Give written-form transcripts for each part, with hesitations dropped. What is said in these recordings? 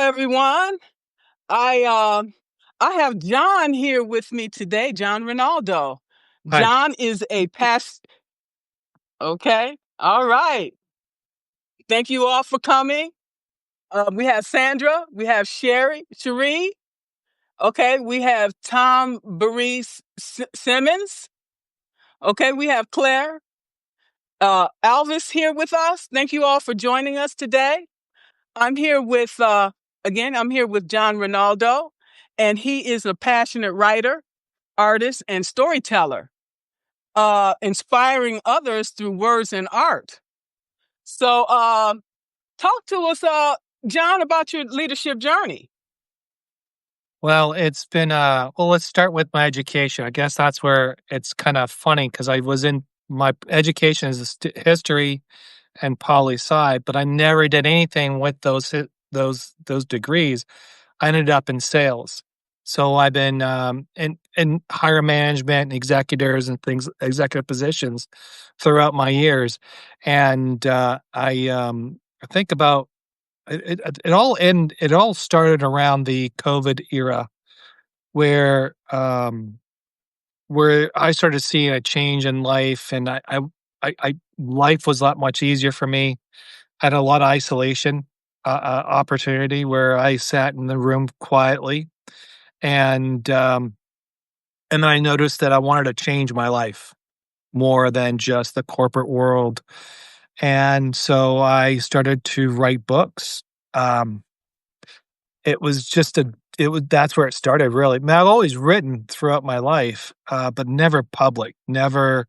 everyone. I uh, I have John here with me today, John Rinaldo. Hi. John is a past. Okay, all right. Thank you all for coming. We have Sandra, we have Cherie. Okay, we have Tom Baris Simmons. Okay, we have Claire. Alvis here with us. Thank you all for joining us today. I'm here with I'm here with John Rinaldo, and he is a passionate writer, artist, and storyteller, inspiring others through words and art. So, talk to us, John, about your leadership journey. Well, it's been, let's start with my education. I guess that's where it's kind of funny because I was in my education is history and poli sci, but I never did anything with those degrees. I ended up in sales. So I've been in higher management, executors, and things, executive positions throughout my years, and I think about it all started around the COVID era where where I started seeing a change in life, and I life was a lot much easier for me. I had a lot of isolation opportunity where I sat in the room quietly, and and then I noticed that I wanted to change my life more than just the corporate world, and so I started to write books. Um, It was just a it was that's where it started, really. I mean, I've always written throughout my life, but never public, never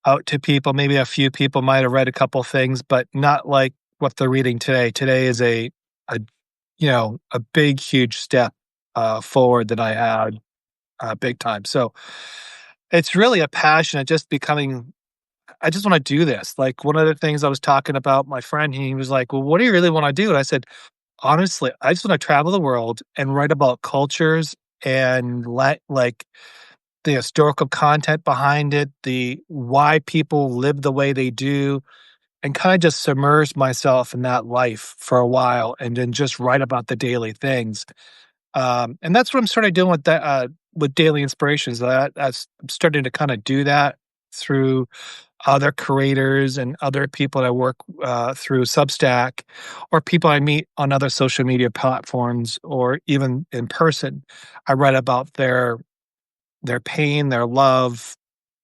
out to people. Maybe a few people might have read a couple things, but not like what they're reading today. Today is a a big, huge step forward that I had big time. So it's really a passion of just becoming. I just want to do this. Like one of the things I was talking about, my friend, he was like, "Well, what do you really want to do?" And I said, honestly, I just wanna travel the world and write about cultures and let like, the historical content behind it, the why people live the way they do, and kinda just submerge myself in that life for a while and then just write about the daily things. And that's what I'm sorta doing with Daily Inspirations. I'm starting to kinda do that through other creators and other people that I work through Substack or people I meet on other social media platforms or even in person. I write about their pain, their love,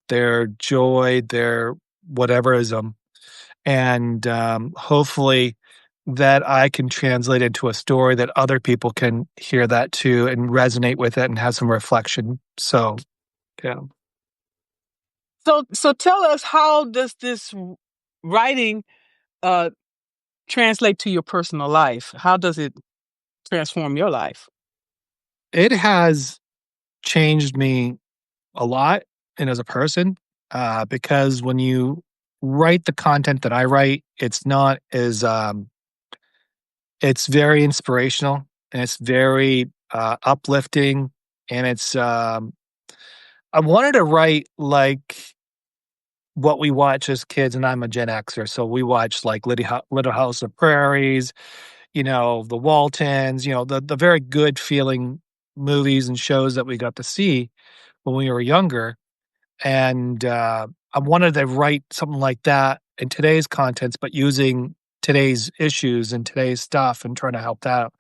their joy, their whateverism, and hopefully that I can translate into a story that other people can hear that too and resonate with it and have some reflection. So yeah. So tell us, how does this writing uh, translate to your personal life? How does it transform your life? It has changed me a lot and as a person, because when you write the content that I write, it's not as it's very inspirational and it's very uplifting, and it's I wanted to write like what we watch as kids, and I'm a Gen Xer, so we watched like Little House of Prairies, the Waltons, the very good feeling movies and shows that we got to see when we were younger. And, I wanted to write something like that in today's contents, but using today's issues and today's stuff and trying to help that out.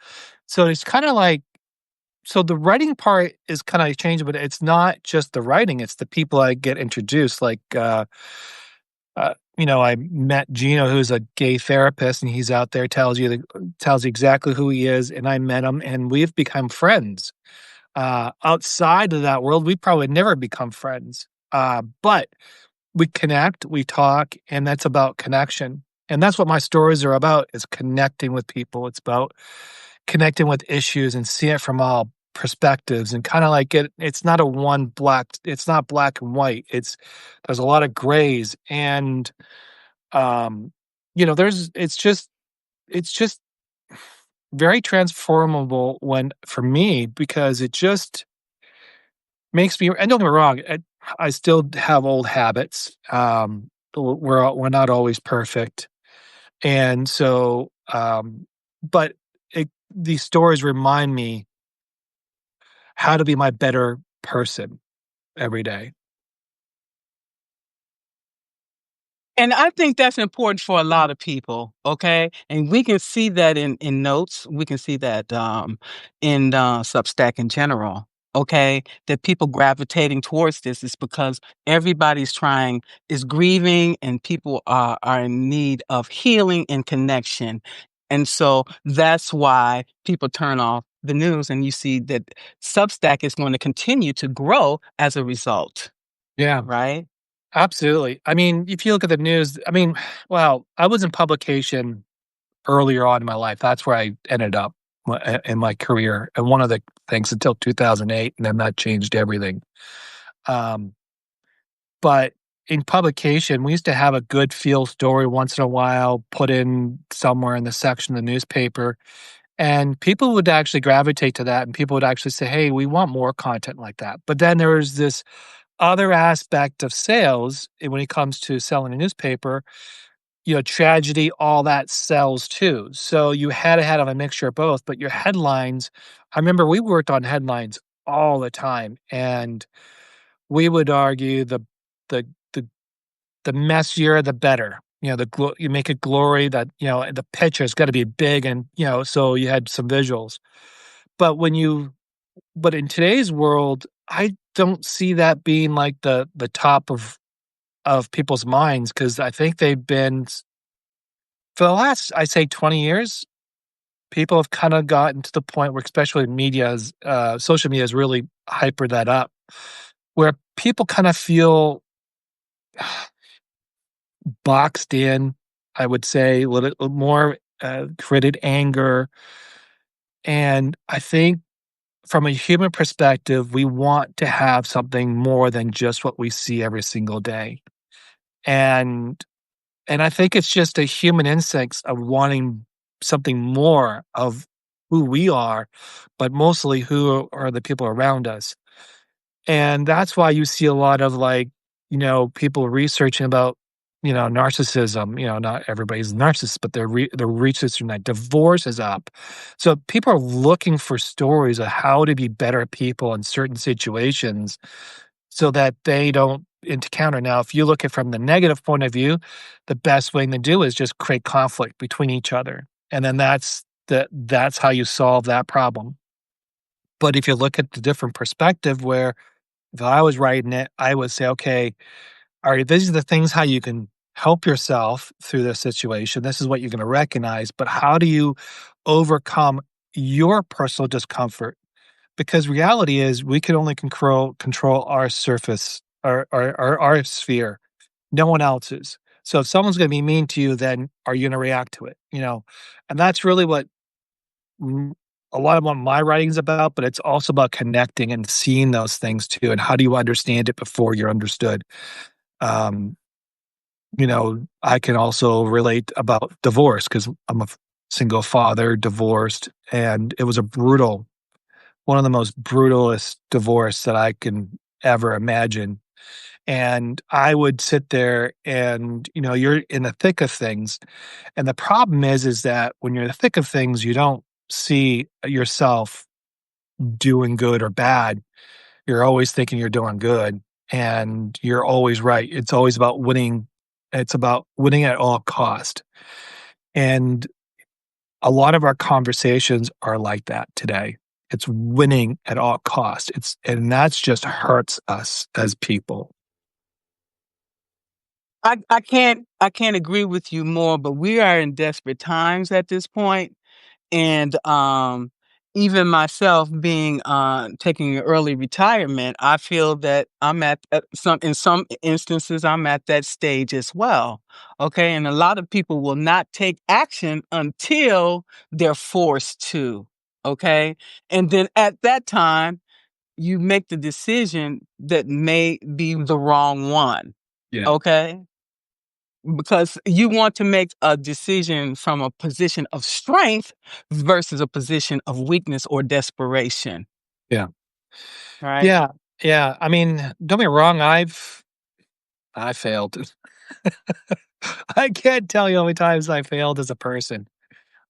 So it's kinda like so the writing part is kinda changed, but it's not just the writing, it's the people I get introduced, like, I met Gino, who's a gay therapist, and he's out there, tells you exactly who he is, and I met him, and we've become friends. Outside of that world, we probably never become friends. But we connect, we talk, and that's about connection. And that's what my stories are about is connecting with people. It's about connecting with issues and seeing it from all perspectives and kind of like it's not a it's not black and white. There's a lot of grays and there's it's just very transformable when for me because it just makes me and don't get me wrong, I still have old habits. We're not always perfect, and so but it these stories remind me how to be my better person every day. And I think that's important for a lot of people, okay? And we can see that in notes. We can see that in Substack in general, okay? That people gravitating towards this is because everybody's trying is grieving, and people are in need of healing and connection. And so that's why people turn off the news, and you see that Substack is going to continue to grow as a result, Yeah. right? Absolutely. I mean, if you look at the news, I mean, well, I was in publication earlier on in my life. That's where I ended up in my career. And one of the things until 2008, and then that changed everything. Um, but in publication, we used to have a good feel story once in a while put in somewhere in the section of the newspaper. And people would actually gravitate to that. And people would actually say, hey, we want more content like that. But then there was this other aspect of sales when it comes to selling a newspaper, tragedy, all that sells too. So you had to have a mixture of both, but your headlines, I remember we worked on headlines all the time, and we would argue the the the messier the better. You make it glory that, the picture's got to be big, and so you had some visuals. But but in today's world, I don't see that being like the top of people's minds, because I think they've been for the last, I say, 20 years, people have kinda gotten to the point where, especially social media has really hypered that up, where people kinda feel boxed in, I would say, a little more, created anger, and I think from a human perspective, we want to have something more than just what we see every single day, and And I think it's just a human instinct of wanting something more of who we are, but mostly who are the people around us. And that's why you see a lot of, like, people researching about, narcissism. Not everybody's a narcissist, but they're researching that. Divorce is up. So people are looking for stories of how to be better people in certain situations so that they don't encounter. Now, if you look at from the negative point of view, the best thing to do is just create conflict between each other. And then that's how you solve that problem. But if you look at the different perspective, where if I was writing it, I would say, okay, all right, these are the things how you can help yourself through this situation. This is what you're going to recognize, but how do you overcome your personal discomfort? Because reality is we can only control our surface, our sphere, no one else's. So if someone's gonna be mean to you, then are you gonna react to it? And that's really what m a lot of what my writing's about, but it's also about connecting and seeing those things too, and how do you understand it before you're understood? Um, I can also relate about divorce because 'cause I'm a single father, divorced, and it was a brutal one of the most brutalest divorce that I can ever imagine. And I would sit there and, you're in the thick of things. And the problem is that when you're in the thick of things, you don't see yourself doing good or bad. You're always thinking you're doing good, and you're always right. It's always about winning. It's about winning at all cost. And a lot of our conversations are like that today. It's winning at all cost. And that's just hurts us as people. I can't agree with you more, but we are in desperate times at this point, and even myself being taking an early retirement, I feel that I'm at some in some instances I'm at that stage as well. Okay, and a lot of people will not take action until they're forced to. Okay, and then at that time you make the decision that may be the wrong one. Yeah. Okay, because you want to make a decision from a position of strength versus a position of weakness or desperation, Yeah. right? Yeah. Yeah. I mean, don't get me wrong, I failed. I can't tell you how many times I failed as a person.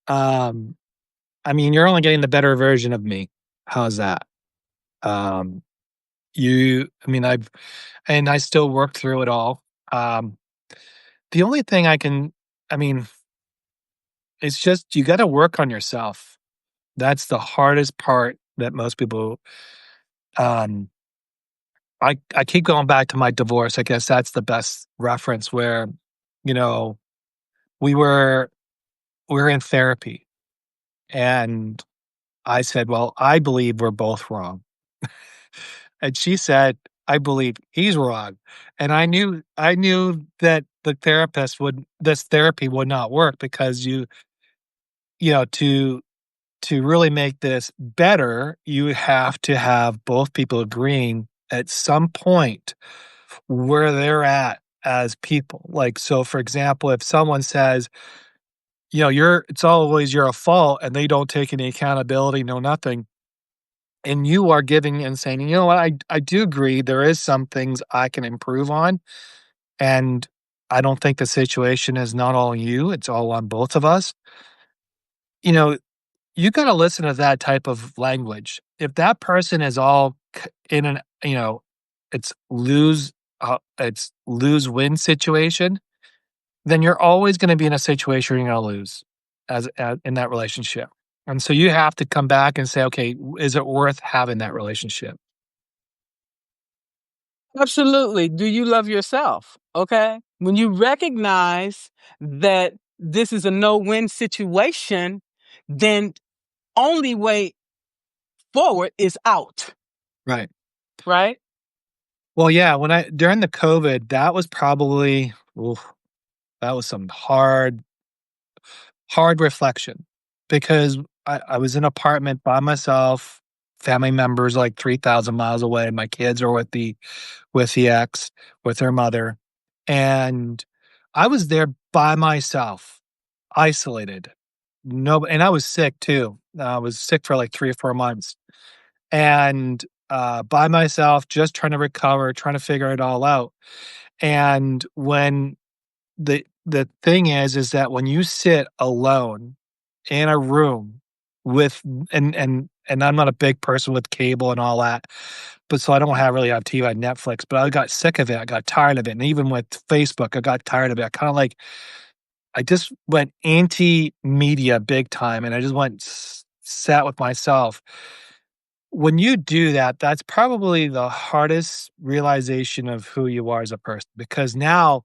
Um, I mean, you're only getting the better version of me. How's that? Um, I mean, I still work through it all. Um, the only thing I mean, it's just you got to work on yourself. That's the hardest part that most people, um, I keep going back to my divorce. I guess that's the best reference where, you know, we were we were in therapy and I said, "Well, I believe we're both wrong." And she said, "I believe he's wrong." And I knew that this therapy would not work because you know, to really make this better, you have to have both people agreeing at some point where they're at as people. Like, so for example, if someone says, it's always your fault and they don't take any accountability, no nothing, and you are giving and saying, you know what, I do agree there is some things I can improve on. And I don't think the situation is not all you, it's all on both of us. You know, you gotta listen to that type of language. If that person is all in an, it's lose-win situation, then you're always gonna be in a situation where you're gonna lose in that relationship. And so you have to come back and say, "Okay, is it worth having that relationship?" Absolutely. Do you love yourself? Okay. When you recognize that this is a no-win situation, then only way forward is out, Right. right? Well, yeah, when I during the COVID, that was probably oof, that was some hard reflection because I was in an apartment by myself, family members like 3,000 miles away. My kids are with the ex, with her mother. And I was there by myself, isolated. No, and I was sick too. I was sick for like 3 or 4 months. And by myself, just trying to recover, trying to figure it all out. And when the thing is that when you sit alone in a room with and I'm not a big person with cable and all that, but so I don't have really have TV on Netflix, but I got sick of it, I got tired of it, and even with Facebook, I got tired of it. I just went anti-media big time, and I just went sat with myself. When you do that, that's probably the hardest realization of who you are as a person because now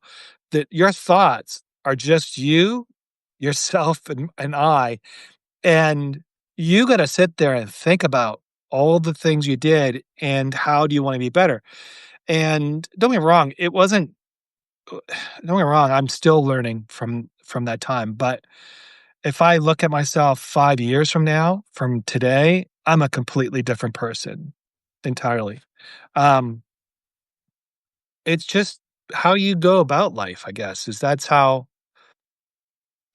that your thoughts are just you, yourself, and I, and you got to sit there and think about all the things you did and how do you want to be better. And don't get me wrong, it wasn't. Don't get me wrong, I'm still learning from that time. But if I look at myself 5 years from now, from today, I'm a completely different person entirely. Um, it's just how you go about life, I guess, is that's how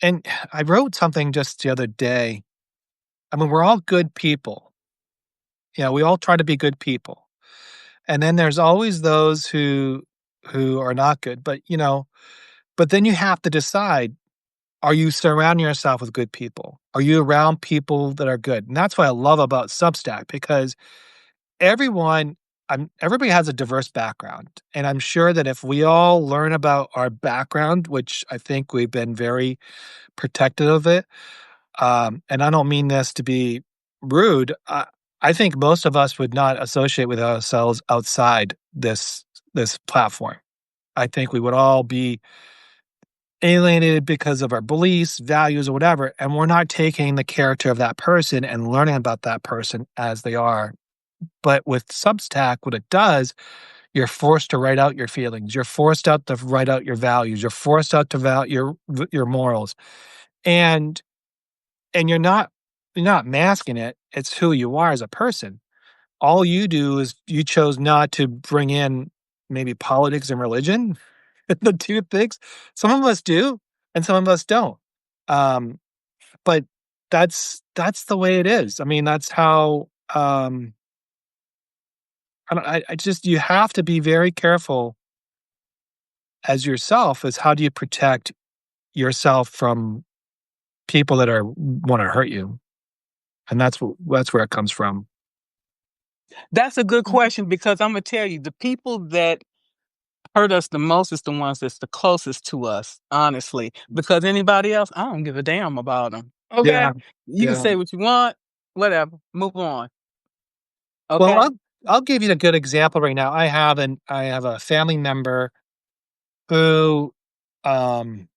and I wrote something just the other day. I mean, we're all good people. Yeah, we all try to be good people. And then there's always those who are not good. But then you have to decide, are you surrounding yourself with good people? Are you around people that are good? And that's what I love about Substack because everyone everybody has a diverse background. And I'm sure that if we all learn about our background, which I think we've been very protective of it, and I don't mean this to be rude, I think most of us would not associate with ourselves outside this platform. I think we would all be alienated because of our beliefs, values, or whatever, and we're not taking the character of that person and learning about that person as they are. But with Substack, what it does, you're forced to write out your feelings. You're forced out to write out your values. You're forced out to your morals, and you're not masking it. It's who you are as a person. All you do is you chose not to bring in maybe politics and religion, the two things. Some of us do, and some of us don't. Um, but that's the way it is. I mean, that's how. I just you have to be very careful as yourself. As how do you protect yourself from people that are want to hurt you? and that's where it comes from. That's a good question because I'm gonna tell you, the people that hurt us the most is the ones that's the closest to us, honestly. Because anybody else, I don't give a damn about them. Yeah, Okay, you can yeah. say what you want, whatever. Move on. Well, Okay. I'll give you a good example right now. I have a family member who, um,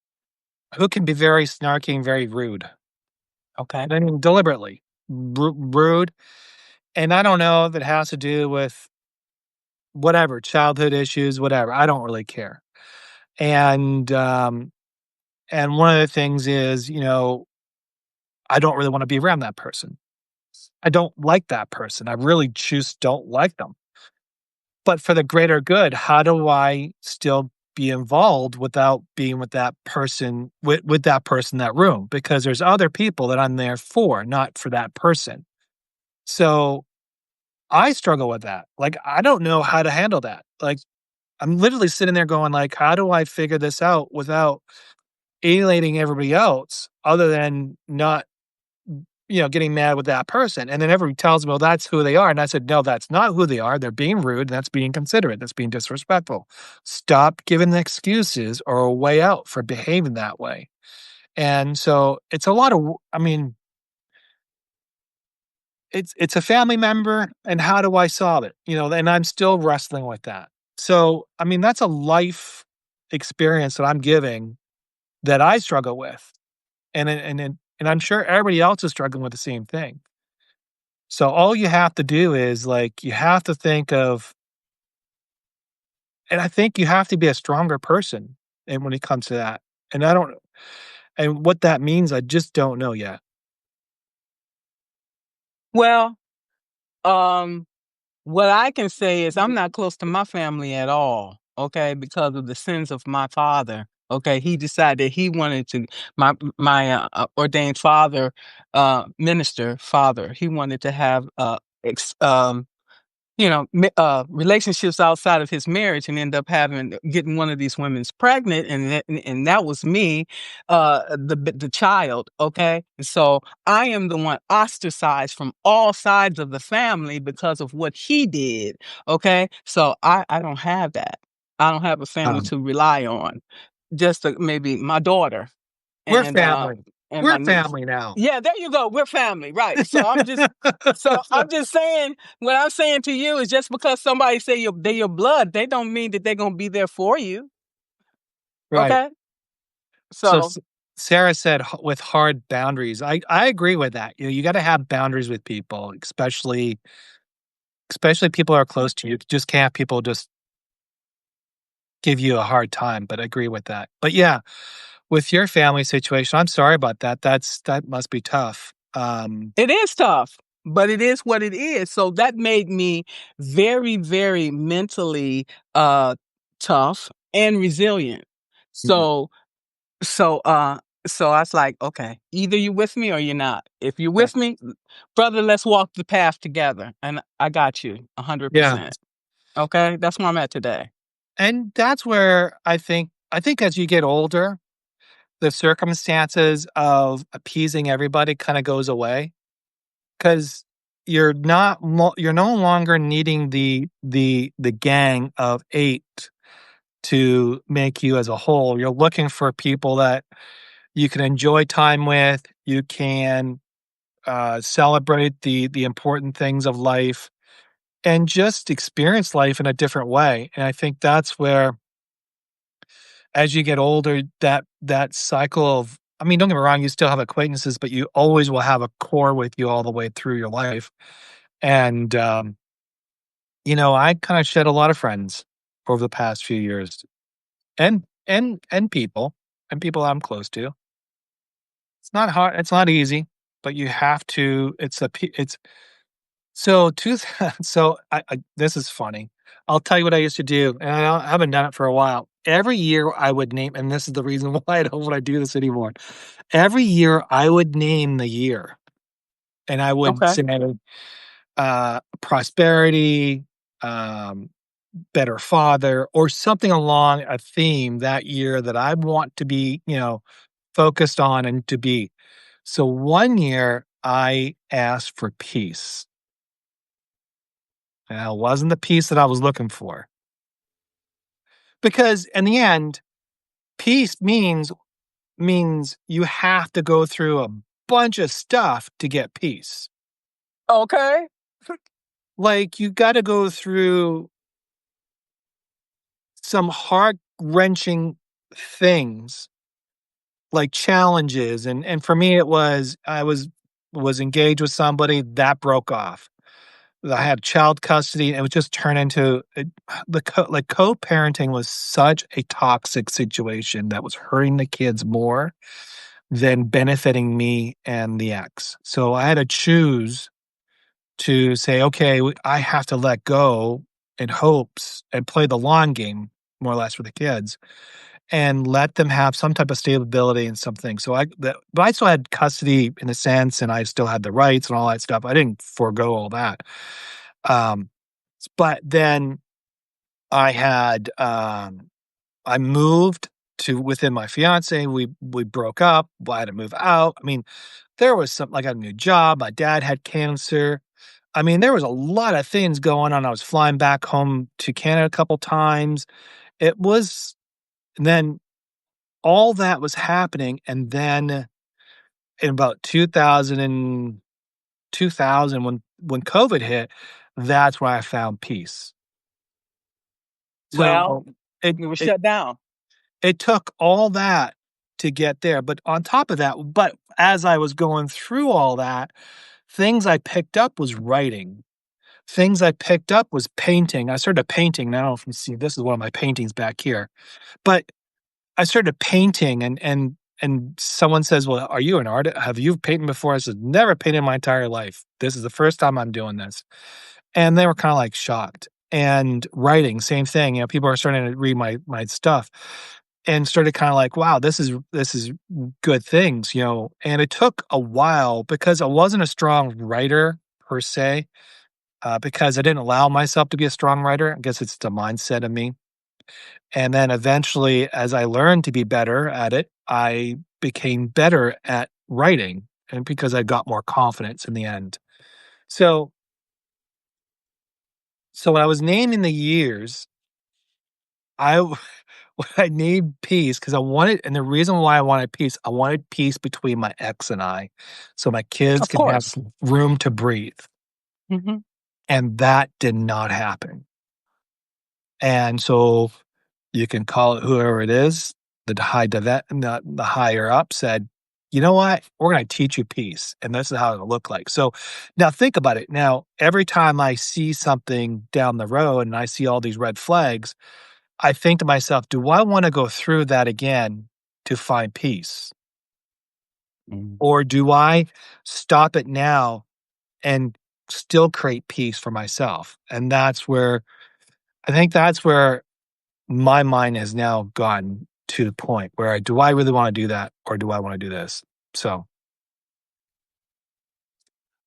who can be very snarky and very rude. Okay. I mean, deliberately rude, and I don't know if it has to do with whatever, childhood issues, whatever, I don't really care. And, um, and one of the things is, I don't really wanna be around that person. I don't like that person. I really just don't like them. But for the greater good, how do I still be involved without being with that person with that person in that room? Because there's other people that I'm there for, not for that person. So, I struggle with that. Like, I don't know how to handle that. Like, I'm literally sitting there going like, "How do I figure this out without alienating everybody else other than not, getting mad with that person?" And then everybody tells me, "Well, that's who they are." And I said, "No, that's not who they are. They're being rude, and that's being considerate. That's being disrespectful. Stop giving excuses or a way out for behaving that way." And so it's a lot of I mean, it's a family member, and how do I solve it? And I'm still wrestling with that. So, I mean, that's a life experience that I'm giving that I struggle with, and I'm sure everybody else is struggling with the same thing. So all you have to do is, like, you have to think of and I think you have to be a stronger person, and when it comes to that, and I don't and what that means, I just don't know yet. Well, um, what I can say is I'm not close to my family at all, okay, because of the sins of my father. Okay, he decided he wanted to ordained father, minister father. He wanted to have relationships outside of his marriage and end up getting one of these women's pregnant, and that was me, the child. Okay, so I am the one ostracized from all sides of the family because of what he did. Okay, so I don't have that. I don't have a family Um, to rely on. Just maybe my daughter we're and family. my We're niece. family now. Yeah, there you go. We're family, right? So I'm just saying. What I'm saying to you is just because somebody say they're your blood, they don't mean that they're gonna be there for you. Right. Okay, So so Sarah said with hard boundaries. I agree with that. You got to have boundaries with people, especially people who are close to you. You just can't have people just give you a hard time. But I agree with that. But yeah, with your family situation, I'm sorry about that. That must be tough. it is tough, but it is what it is. So that made me very, very mentally uh tough and resilient. Mhm. So So, so I was like, okay, either you with me or you're not. If you're Yeah. with me, brother, let's walk the path together. And I got you Yeah. 100%. Okay, that's where I'm at today. And that's where I think as you get older, the circumstances of appeasing everybody kind of goes away because you're no longer needing the gang of 8 to make you as a whole. You're looking for people that you can enjoy time with. You can celebrate the important things of life and just experience life in a different way. And I think that's where, as you get older, that cycle of I mean, don't get me wrong, you still have acquaintances, but you always will have a core with you all the way through your life. And I kind of shed a lot of friends over the past few years, and people I'm close to. It's not hard. It's not easy, but you have to. It's so two. So this is funny. I'll tell you what I used to do, and I haven't done it for a while. Every year I would name, and this is the reason why I don't want to do this anymore. Every year I would name the year, and I would Okay. say prosperity, um, better father, or something along a theme that year that I want to be, focused on and to be. So one year I asked for peace. And it wasn't the peace that I was looking for. Because in the end, peace means you have to go through a bunch of stuff to get peace. Okay. Like, you gotta go through some heart-wrenching things, like challenges, and for me, it was I was engaged with somebody, that broke off. I had child custody, and it would just turn into co-parenting was such a toxic situation that was hurting the kids more than benefiting me and the ex. So I had to choose to say, "Okay, I have to let go in hopes and play the long game more or less for the kids and let them have some type of stability and something." So but I still had custody in a sense, and I still had the rights and all that stuff. I didn't forego all that. Um, but then I had, I moved to within my fiance. We broke up. I had to move out. I mean, there was some. I got a new job. My dad had cancer. I mean, there was a lot of things going on. I was flying back home to Canada a couple times. It was and then all that was happening, and then in about 2000 when COVID hit, that's where I found peace. Well, So, it we were it shut down. it took all that to get there, but on top of that but as I was going through all that, things I picked up was writing. Things I picked up was painting. I started painting. Now, I don't know if you see, this is one of my paintings back here. But I started painting and someone says, "Well, are you an artist? Have you painted before?" I said, "Never painted in my entire life. This is the first time I'm doing this." And they were kinda, like, shocked. And writing, same thing, people are starting to read my stuff and started kinda like, "Wow, this is good things," and it took a while because I wasn't a strong writer per se, because I didn't allow myself to be a strong writer. I guess it's the mindset of me. And then eventually, as I learned to be better at it, I became better at writing, and because I got more confidence in the end. So so when I was naming the years, I w when I named peace because I wanted and the reason why I wanted peace, I wanted peace between my ex and I, so my kids Of can have course. room to breathe, Mhm. and that did not happen. And so you can call it whoever it is, the higher up said, "You know what? We're gonna teach you peace, and this is how it'll look like." So, now think about it. Now, every time I see something down the road and I see all these red flags, I think to myself, "Do I wanna go through that again to find peace? Mm. Or do I stop it now and still create peace for myself?" And that's where my mind has now gotten to the point where do I really wanna do that or do I wanna do this? So,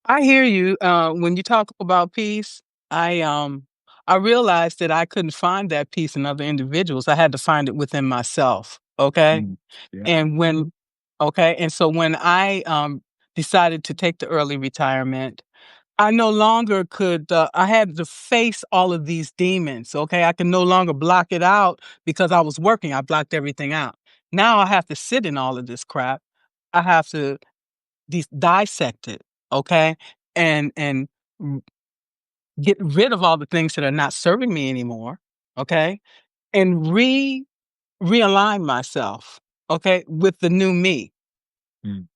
I hear you. When you talk about peace, I um I realized that I couldn't find that peace in other individuals. I had to find it within myself. Okay. mm, yeah, And when okay, and so when I decided to take the early retirement, I no longer could I had to face all of these demons. Okay. I can no longer block it out because I was working. I blocked everything out. Now I have to sit in all of this crap. I have to dissect it, okay, and r- get rid of all the things that are not serving me anymore, okay, and realign myself, okay, with the new me mm,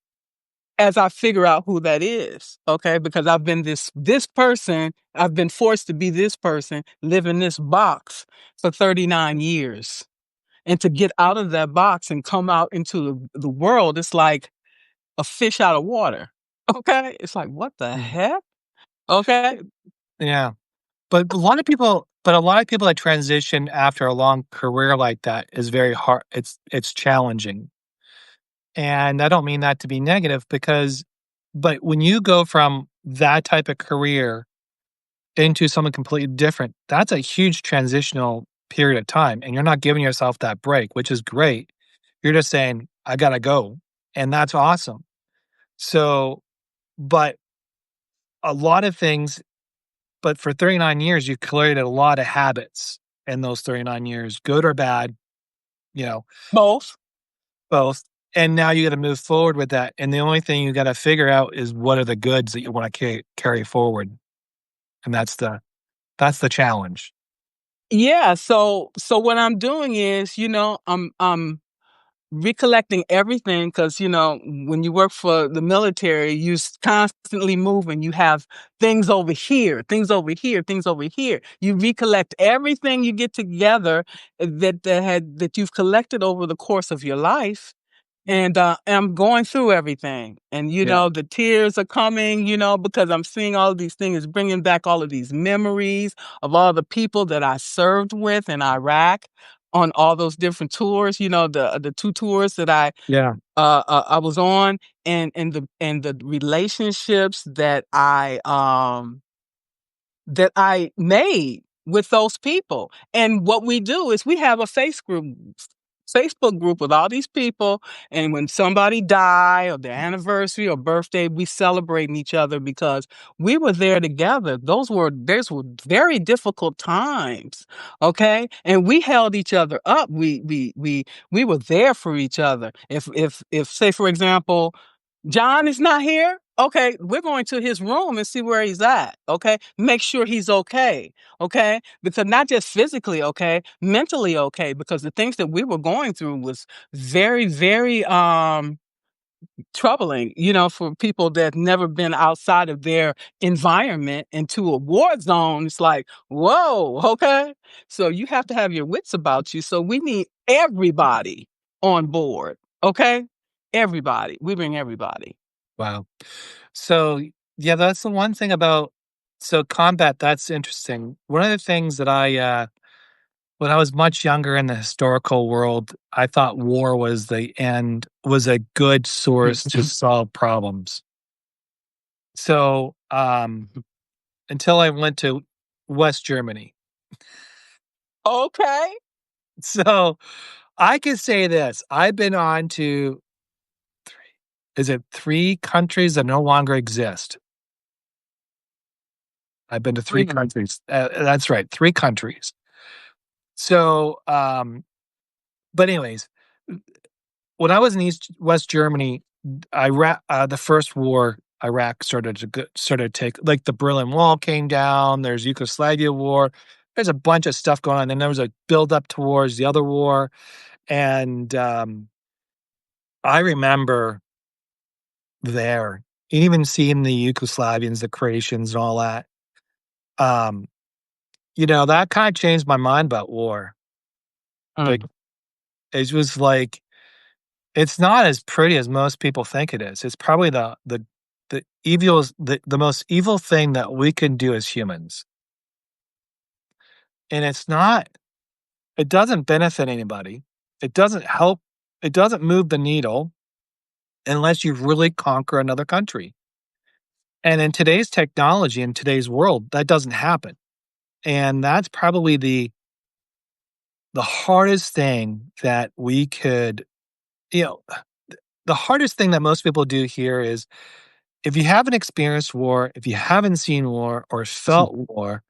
as I figure out who that is, okay, because I've been this person, I've been forced to be this person, live in this box for 39 years. And to get out of that box and come out into the world, it's like a fish out of water. Okay? It's like, what the mm, heck? Okay. yeah, but a lot of people that transition after a long career like that is very hard it's challenging, and I don't mean that to be negative but when you go from that type of career into something completely different, that's a huge transitional period of time, and you're not giving yourself that break, which is great. You're just saying, "I gotta go," and that's awesome. So, but a lot of things but for 39 years, you created a lot of habits in those 39 years, good or bad, you know, Both. both. And now you gotta move forward with that, and the only thing you gotta figure out is what are the goods that you wanna carry forward, and that's the challenge. Yeah, so what I'm doing is, I'm recollecting everything because when you work for the military, constantly moving. You have things over here, things over here, things over here. You recollect everything you get together that you've collected over the course of your life. And I'm going through everything. And, Yeah, the tears are coming, because I'm seeing all of these things, bringing back all of these memories of all the people that I served with in Iraq on all those different tours, the two tours that yeah, I was on, and the relationships that I made with those people. And what we do is we have a Facebook group with all these people, and when somebody die or their anniversary or birthday, we celebrating each other because we were there together. Those were very difficult times, okay? And we held each other up. We were there for each other. If say for example, John is not here. Okay, we're going to his room and see where he's at. Okay, make sure he's okay. Okay, because not just physically okay, mentally okay. Because the things that we were going through was very, very troubling. For people that never been outside of their environment into a war zone. It's like, whoa. Okay, so you have to have your wits about you. So we need everybody on board. Okay, everybody. We bring everybody. wow. So, yeah, that's the one thing about combat, that's interesting. One of the things that when I was much younger in the historical world, I thought war was the end was a good source to solve problems. So, until I went to West Germany. Okay. So, I can say this, I've been on to 3 is it 3 countries that no longer exist? I've been to 3 Mm. countries. That's right, 3 countries. So, but anyways, when I was in West Germany, the first war, Iraq started to take like the Berlin Wall came down. There's Yugoslavia war. There's a bunch of stuff going on, and there was a build up towards the other war. And I remember there, even seeing the Yugoslavians, the Croatians, and all that. Um, that kind of changed my mind about war. Like Mm. it was like it's not as pretty as most people think it is. It's probably the most evil thing that we can do as humans. And it doesn't benefit anybody. It doesn't help, it doesn't move the needle unless you really conquer another country. And in today's technology, in today's world, that doesn't happen. And that's probably the hardest thing that we could, you know, the hardest thing that most people do here is if you haven't experienced war, if you haven't seen war or felt war,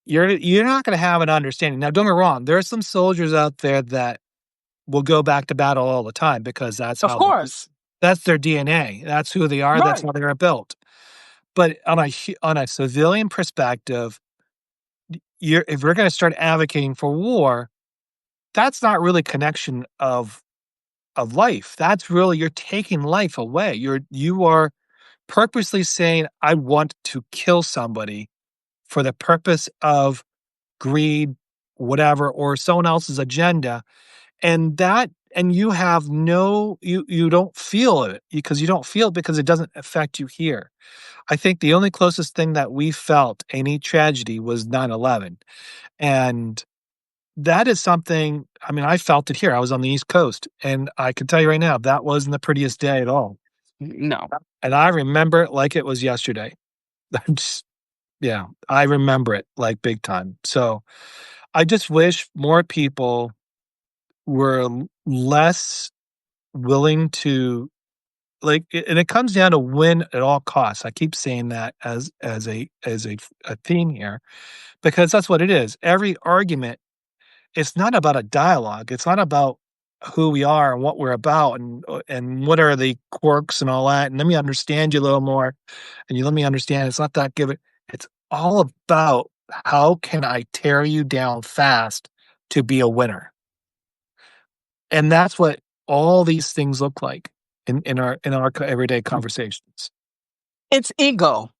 you're not gonna have an understanding. Now, don't get me wrong, there are some soldiers out there that will go back to battle all the time because Of course. that's their DNA. That's who they are, that's Right. how they are built. But on a civilian perspective, you're if we're gonna start advocating for war, that's not really connection of life. That's really you're taking life away. You are purposely saying, "I want to kill somebody for the purpose of greed, whatever, or someone else's agenda." And you have you don't feel it because you don't feel it because it doesn't affect you here. I think the only closest thing that we felt any tragedy was 9/11, and that is something I mean, I felt it here. I was on the East Coast, and I can tell you right now, that wasn't the prettiest day at all. No. And I remember it like it was yesterday. Just yeah, I remember it like big time. So, I just wish more people were less willing to and it comes down to win at all costs. I keep saying that as a theme here because that's what it is. Every argument, it's not about a dialogue. It's not about who we are and what we're about and what are the quirks and all that. And let me understand you a little more. And you let me understand it's not that give it. It's all about how can I tear you down fast to be a winner. And that's what all these things look like in our everyday conversations. It's ego.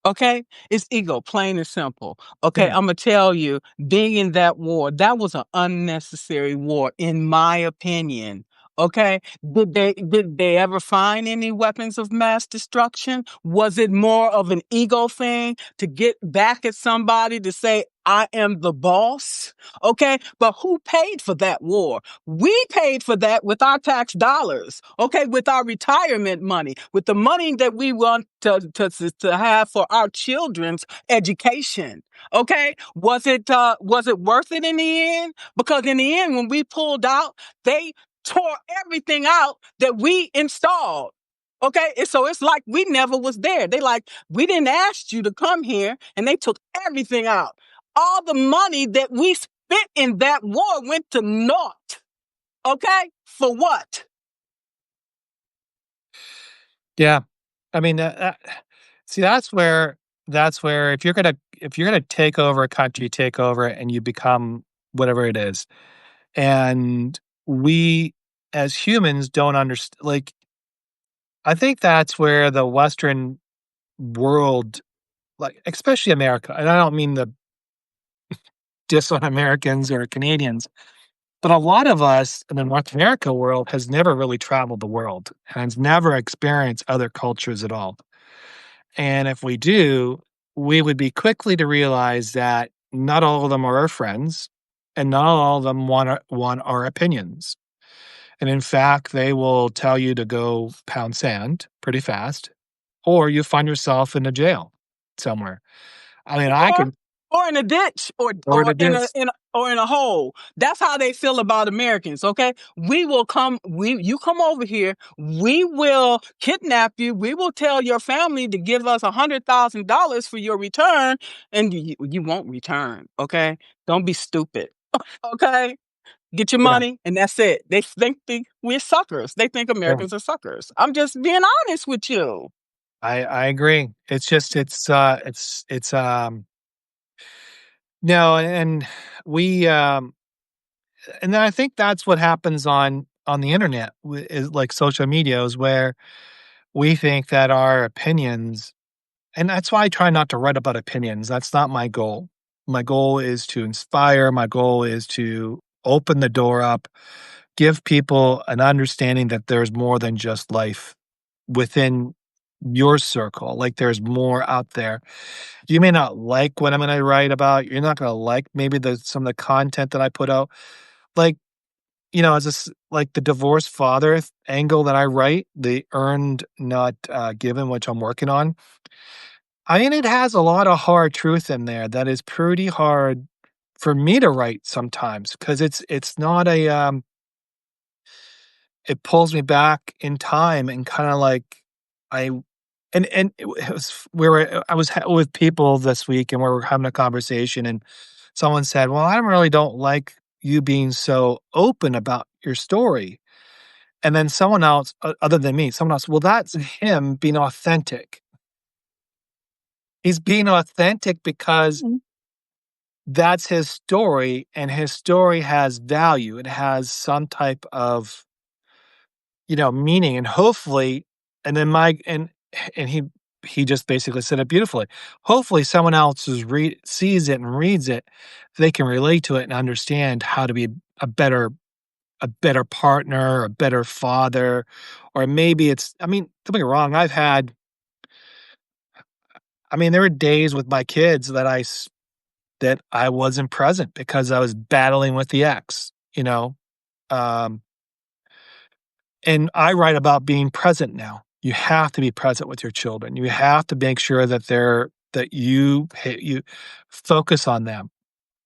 Okay? It's ego, plain and simple. Okay, Yeah. Imma tell you, being in that war, that was an unnecessary war, in my opinion. Okay? Did they ever find any weapons of mass destruction? Was it more of an ego thing to get back at somebody to say, "I am the boss"? Okay? But who paid for that war? We paid for that with our tax dollars, okay, with our retirement money, with the money that we want to have for our children's education. Okay, was it worth it in the end? Because in the end, when we pulled out, they tore everything out that we installed. Okay, and so it's like we never was there. They like we didn't ask you to come here, and they took everything out. All the money that we spent in that war went to naught. Okay? For what? Yeah. I mean, see, that's where if you're gonna take over a country, take over it, and you become whatever it is. And we as humans don't understand. Like, I think that's where the Western world, like especially America, and I don't mean the diss on Americans or Canadians, but a lot of us in the North America world has never really traveled the world and has never experienced other cultures at all. And if we do, we would be quickly to realize that not all of them are our friends and not all of them want our opinions. And in fact, they will tell you to go pound sand pretty fast, or you find yourself in a jail somewhere. I mean, I Or can, or in a ditch or or or it in a is, in a or in a hole. That's how they feel about Americans, okay? We will come we you come over here, we will kidnap you, we will tell your family to give us $100,000 for your return, and you won't return, okay? Don't be stupid, okay? Get your yeah, money and that's it. They think we're suckers. They think yeah. Americans are suckers. I'm just being honest with you. I agree. It's just no, and we and then I think that's what happens on the internet is like social media is where we think that our opinions, and that's why I try not to write about opinions. That's not my goal. My goal is to inspire. My goal is to open the door up, give people an understanding that there's more than just life within your circle. Like there's more out there. You may not like what I'm going to write about. You're not going to like maybe some of the content that I put out. Like, as like the divorced father angle that I write, the earned not given, which I'm working on. I mean, it has a lot of hard truth in there that is pretty hard for me to write sometimes because it's not it pulls me back in time and kind of like I and it was we were I was with people this week and we were having a conversation and someone said, "Well, I really don't like you being so open about your story." And then someone else, other than me, someone else, "Well, that's him being authentic." He's being authentic because Mhm. that's his story, and his story has value. It has some type of, meaning, and hopefully and then my and he just basically said it beautifully. Hopefully, someone else sees it and reads it, they can relate to it and understand how to be a better a better partner, a better father, or maybe it's I mean, don't get me wrong, there were days with my kids that I wasn't present because I was battling with the ex, um, and I write about being present now. You have to be present with your children. You have to make sure that you focus on them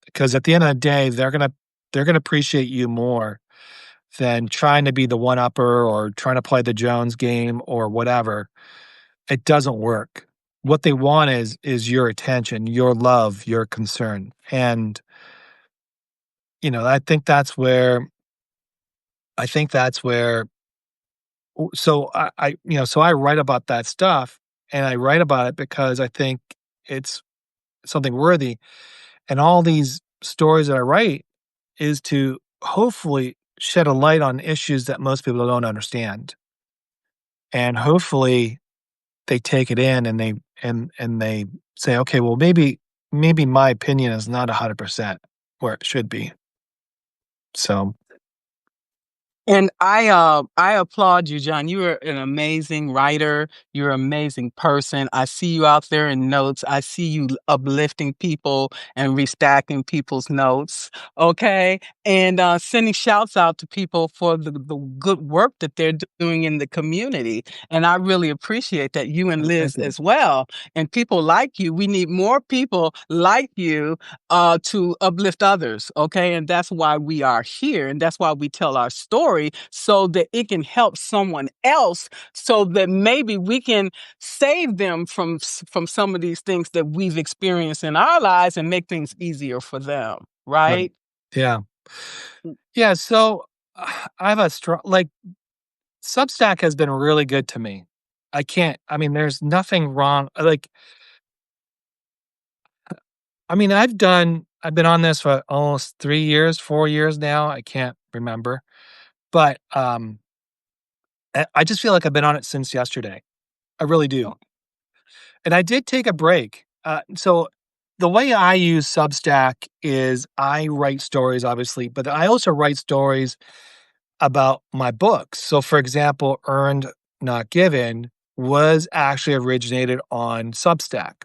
because at the end of the day, they're gonna appreciate you more than trying to be the one upper or trying to play the Jones game or whatever. It doesn't work. What they want is your attention, your love, your concern. And, I think that's where I think that's where so so I write about that stuff, and I write about it because I think it's something worthy. And all these stories that I write is to hopefully shed a light on issues that most people don't understand. And hopefully they take it in and they say, okay, well maybe my opinion is not 100% where it should be. So And I applaud you, John. You are an amazing writer. You're an amazing person. I see you out there in notes. I see you uplifting people and restacking people's notes. Okay. And sending shouts out to people for the good work that they're doing in the community. And I really appreciate that, you and Liz thank you. as well. And people like you. We need more people like you to uplift others. Okay. And that's why we are here. And that's why we tell our story so that it can help someone else, so that maybe we can save them from some of these things that we've experienced in our lives and make things easier for them. Right. Right. Yeah. Yeah. So I have a strong, like, Substack has been really good to me. I mean, there's nothing wrong. I've been on this for almost 3 years, 4 years now. I can't remember. But I just feel like I've been on it since yesterday. I really do. And I did take a break. So the way I use Substack is I write stories, obviously, but I also write stories about my books. So, for example, Earned Not Given was actually originated on Substack.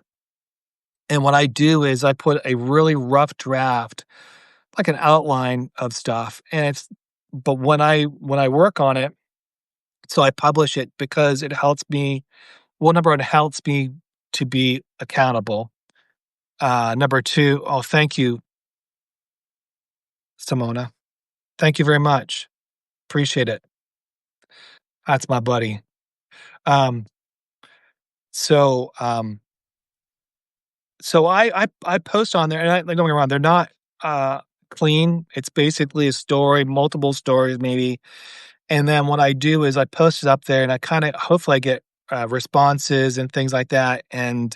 And what I do is I put a really rough draft, like an outline of stuff, but when I work on it, so I publish it because it helps me. Well, number one, it helps me to be accountable. Number two, oh, thank you, Simona. Thank you very much. Appreciate it. That's my buddy. Um, so, um, so I post on there, and like, don't get me wrong, they're not uh clean. It's basically a story, multiple stories, maybe. And then what I do is I post it up there, and I kind of hopefully I get responses and things like that. And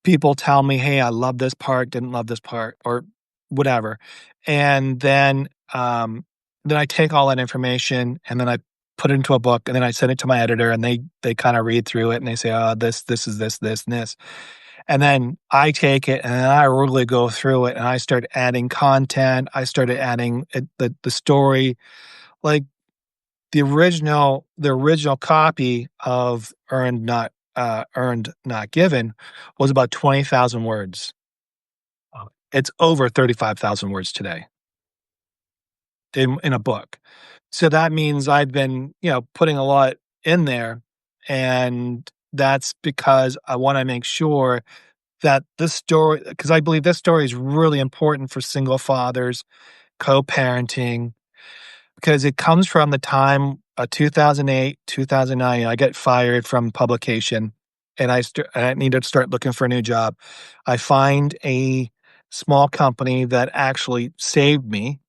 people tell me, "Hey, I love this part, didn't love this part," or whatever. And then I take all that information and then I put it into a book, and then I send it to my editor, and they kind of read through it and they say, "Oh, this is this and this." And then I take it and then I really go through it and I start adding content. I started adding the story, like the original copy of Earned Not Given was about 20,000 words. It's over 35,000 words today in a book. So that means I've been, putting a lot in there, and that's because I wanna make sure that this story, because I believe this story is really important for single fathers, co-parenting, because it comes from the time, 2008, 2009. I get fired from publication, and I need to start looking for a new job. I find a small company that actually saved me,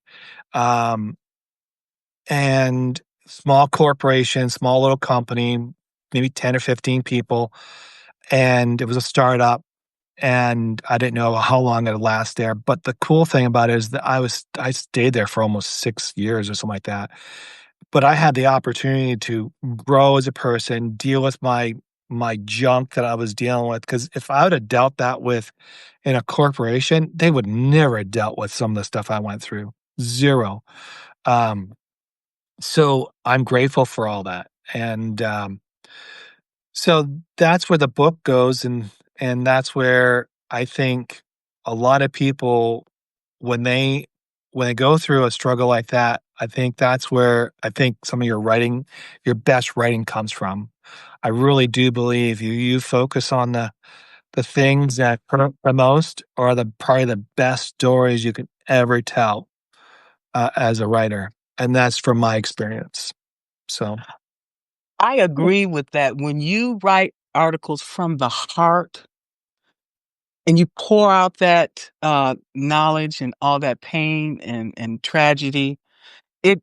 um, and small corporation, small little company, maybe 10 or 15 people, and it was a startup, and I didn't know how long it'd last there. But the cool thing about it is that I stayed there for almost 6 years or something like that. But I had the opportunity to grow as a person, deal with my junk that I was dealing with. Because if I would have dealt that with in a corporation, they would never have dealt with some of the stuff I went through. 0. Um, so I'm grateful for all that. And so that's where the book goes, and that's where I think a lot of people, when they go through a struggle like that, I think that's where I think some of your best writing comes from. I really do believe you focus on the things that hurt the most are the probably the best stories you could ever tell, as a writer. and that's from my experience. So, I agree with that. When you write articles from the heart and you pour out that knowledge and all that pain and tragedy, it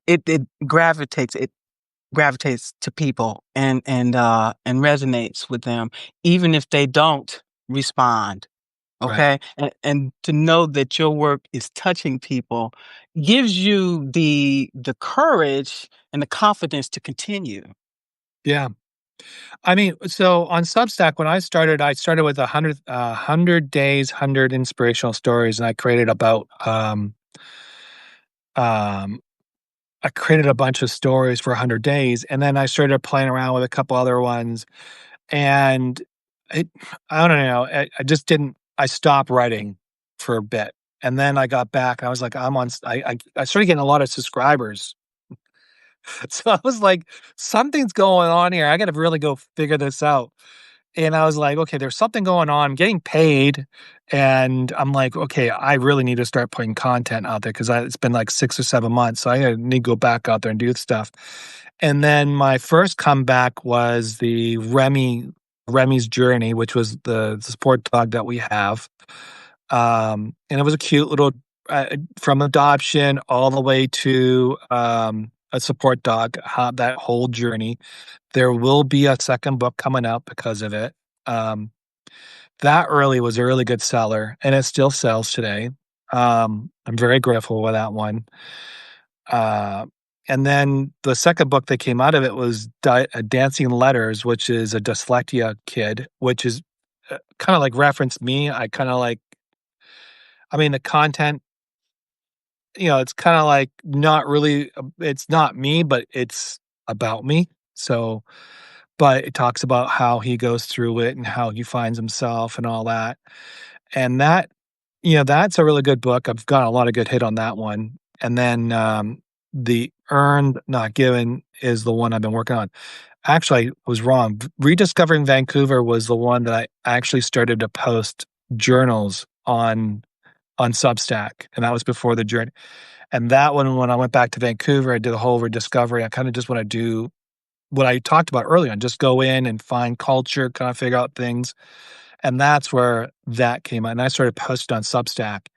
gravitates to people and resonates with them, even if they don't respond. right. Okay, and to know that your work is touching people gives you the courage and the confidence to continue. Yeah. I mean, so on Substack, when I started with 100 days, 100 inspirational stories, and um, I created a bunch of stories for 100 days, and then I started playing around with a couple other ones, and it, I don't know, I just didn't, I stopped writing for a bit, and then I got back, and I was like, I started getting a lot of subscribers. So I was like, something's going on here. I got to really go figure this out. And I was like, okay, there's something going on. I'm getting paid. And I'm like, okay, I really need to start putting content out there because it's been like 6 or 7 months. So need to go back out there and do stuff. And then my first comeback was the Remy's Journey, which was the support dog that we have. And it was a cute little from adoption all the way to a support dog, how that whole journey. There will be a second book coming out because of it. Um, that really was a really good seller, and it still sells today. I'm very grateful with that one. Uh, and then the second book that came out of it was Dancing Letters, which is a dyslexia kid, which is kind of like referenced me. I kind of like, I mean, the content, it's kind of like not really, it's not me, but it's about me. So, but it talks about how he goes through it and how he finds himself and all that. And that, that's a really good book. I've got a lot of good hit on that one. And then the Earned Not Given is the one I've been working on. Actually, I was wrong. Rediscovering Vancouver was the one that I actually started to post journals on Substack, and that was before the journey. And that one, when I went back to Vancouver, I did the whole rediscovery. I kind of just want to do what I talked about earlier and just go in and find culture, kind of figure out things. And that's where that came out. And I started posting on Substack,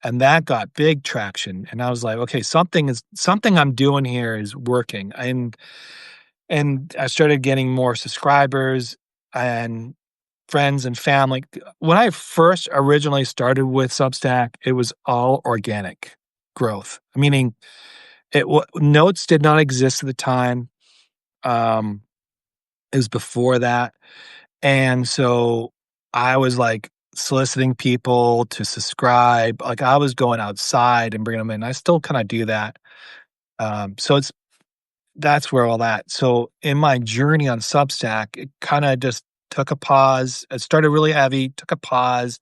and that got big traction. And I was like, okay, something I'm doing here is working. And I started getting more subscribers and friends and family. When I first originally started with Substack, it was all organic growth, meaning notes did not exist at the time. Um, it was before that. And so I was like soliciting people to subscribe. Like I was going outside and bringing them in. I still kind of do that. So that's where all that. So in my journey on Substack, it kind of just took a pause. It started really heavy, took a pause,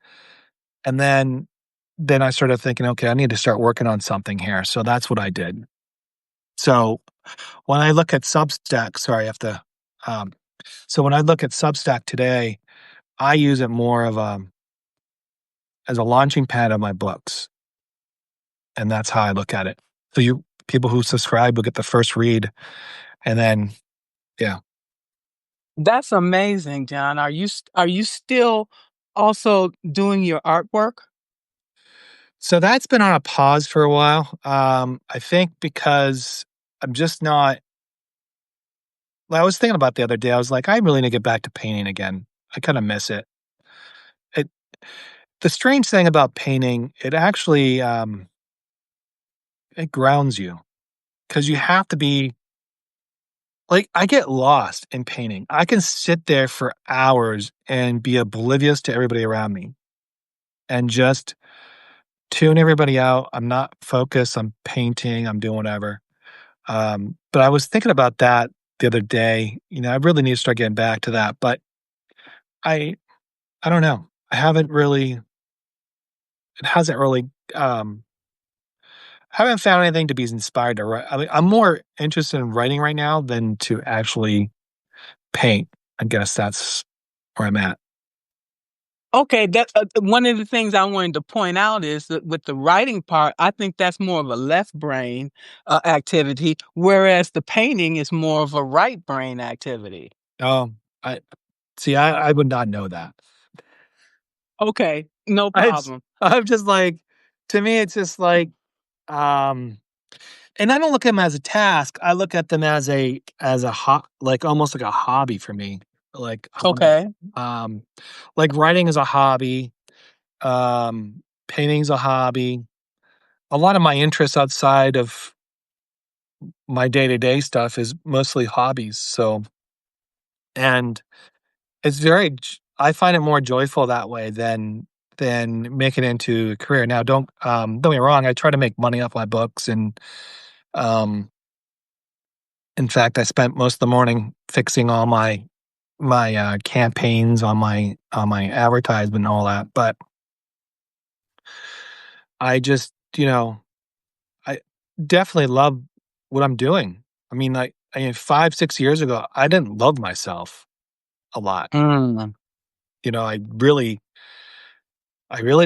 and then I started thinking, okay, I need to start working on something here. So that's what I did. So when I look at Substack, sorry, I have to. Um, so when I look at Substack today, I use it more of as a launching pad of my books, and that's how I look at it. So you people who subscribe will get the first read, and then yeah. That's amazing, John. Are you still also doing your artwork? So that's been on a pause for a while. I think because I'm just not. Well, I was thinking about the other day. I was like, I really need to get back to painting again. I kind of miss it. It the strange thing about painting, it actually it grounds you because you have to be like I get lost in painting. I can sit there for hours and be oblivious to everybody around me and just tune everybody out. I'm not focused. I'm painting. I'm doing whatever. But I was thinking about that the other day. I really need to start getting back to that. But I I don't know. I haven't really it hasn't really haven't found anything to be inspired to write. I mean, I'm more interested in writing right now than to actually paint. I guess that's where I'm at. Okay, that one of the things I wanted to point out is that with the writing part, I think that's more of a left brain activity, whereas the painting is more of a right brain activity. Oh, I see, I would not know that. Okay, no It's problem. I'm just like to me, it's just like, um and I don't look at them as a task, I look at them as a like, almost like a hobby for me, like, Okay. um, like, writing is a hobby, painting's a hobby. A lot of my interests outside of my day-to-day stuff is mostly hobbies, so and it's very j I find it more joyful that way than making it into a career. Now don't get me wrong, I try to make money off my books and, um, in fact, I spent most of the morning fixing all my campaigns on my advertisement and all that, but I just, I definitely love what I'm doing. I mean, 5, 6 years ago, I didn't love myself a lot. Mm. You know, I really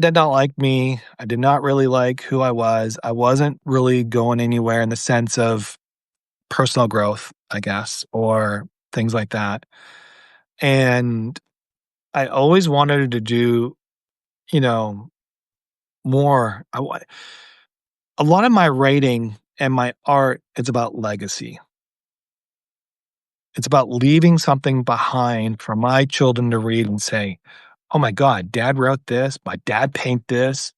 did not like me. I did not really like who I was. I wasn't really going anywhere in the sense of personal growth, I guess, or things like that. And I always wanted to do, you know, more. A lot of my writing and my art is about legacy. It's about leaving something behind for my children to read and say, "Oh my god, dad wrote this, my dad painted this."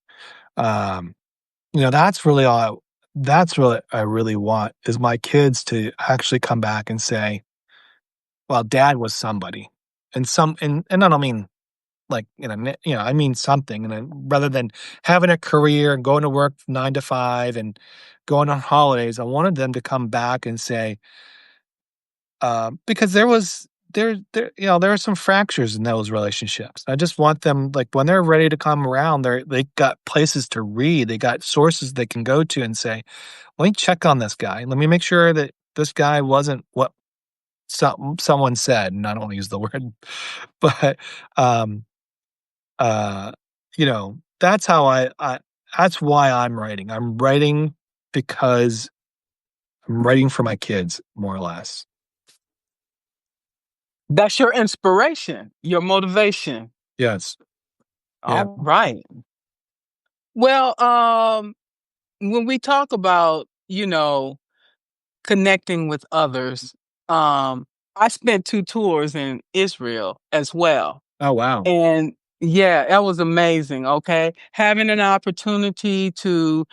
Um, that's really that's really I really want is my kids to actually come back and say, "Well, dad was somebody." And I don't mean like, I mean something, and then rather than having a career and going to work 9 to 5 and going on holidays, I wanted them to come back and say, because there are some fractures in those relationships. I just want them, like, when they're ready to come around, they got places to read, they got sources they can go to and say, "Let me check on this guy. Let me make sure that this guy wasn't what someone said," and I don't wanna use the word, but, um, uh, that's how that's why I'm writing. I'm writing because I'm writing for my kids, more or less. That's your inspiration, your motivation. Yes. Yeah. All right. Well, when we talk about, connecting with others, um, I spent 2 tours in Israel as well. Oh, wow. And yeah, that was amazing, okay? Having an opportunity to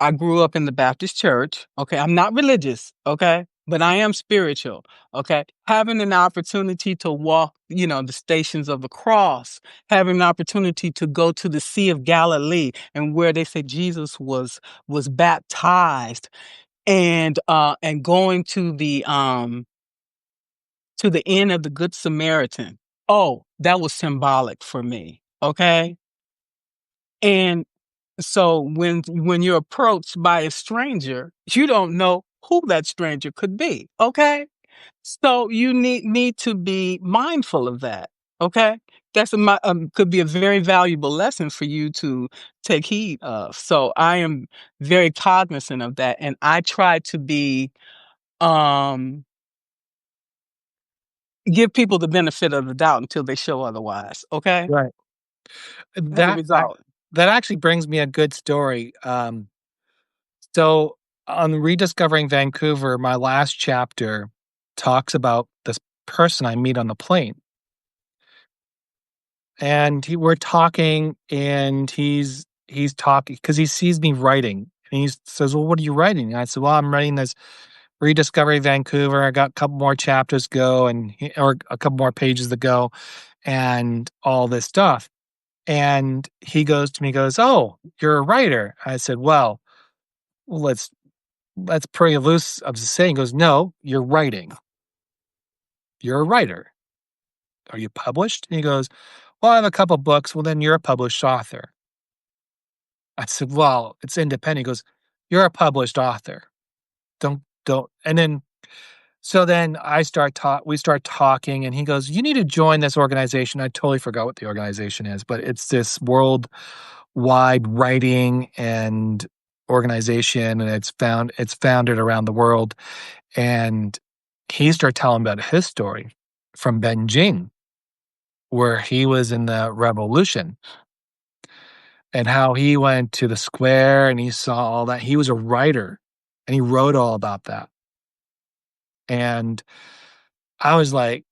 I grew up in the Baptist church, okay? I'm not religious, okay? But I am spiritual, okay? Having an opportunity to walk, the stations of the cross, having an opportunity to go to the Sea of Galilee and where they say Jesus was baptized and going to the inn of the Good Samaritan. Oh, that was symbolic for me, okay? And so when you're approached by a stranger, you don't know who that stranger could be, okay? So you need to be mindful of that, okay? Could be a very valuable lesson for you to take heed of. So I am very cognizant of that, and I try to be um give people the benefit of the doubt until they show otherwise, okay? Right. As a That ac result. that actually brings me a good story. So on Rediscovering Vancouver, my last chapter talks about this person I meet on the plane, and we're talking, and he's talking because he sees me writing, and he says, "Well, what are you writing?" And I said, "Well, I'm writing this Rediscovering Vancouver. I got a couple more chapters to go, or a couple more pages to go, and all this stuff." And he goes to me, he goes, "Oh, you're a writer." I said, "Well, let's that's pretty loose of the saying." He goes, "No, you're writing. You're a writer. Are you published?" And he goes, "Well, I have a couple books." "Well, then you're a published author." I said, "Well, it's independent." He goes, "You're a published author. Don't." And then So then we start talking and he goes, "You need to join this organization." I totally forgot what the organization is, but it's this worldwide writing and organization, and it's founded around the world. And he started telling about his story from Beijing, where he was in the revolution and how he went to the square and he saw all that. He was a writer and he wrote all about that. And I was like,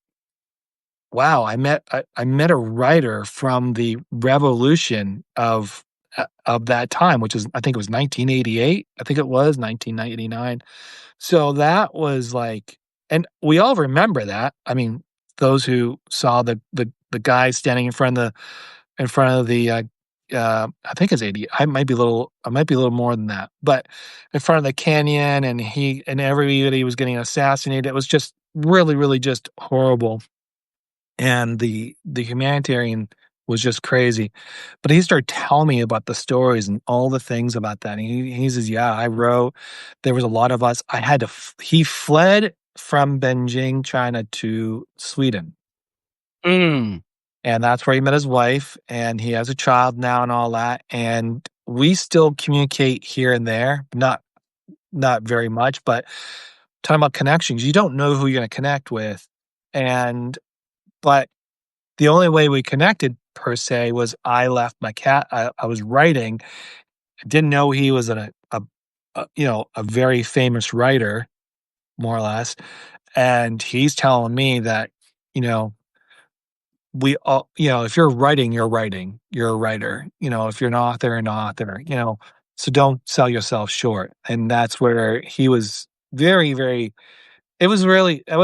wow, I met a writer from the revolution of that time, which is I think it was 1988. I think it was 1989. So that was like, and we all remember that. I mean, those who saw the guy standing in front of the I think it's 80. I might be a little more than that, but in front of the canyon, and he and everybody was getting assassinated. It was just really, really just horrible, and the humanitarian was just crazy. But he started telling me about the stories and all the things about that. And he says, "Yeah, I wrote. There was a lot of us. I had to." He fled from Beijing, China, to Sweden, Mm. and that's where he met his wife. And he has a child now, and all that. And we still communicate here and there, not very much, but talking about connections, you don't know who you're going to connect with, and but the only way we connected per se was I left my cat. I was writing. I didn't know he was a very famous writer, more or less. And he's telling me that, you know, we all, if you're writing, you're writing, you're a writer. If you're an author, so don't sell yourself short. And that's where he was very, very it was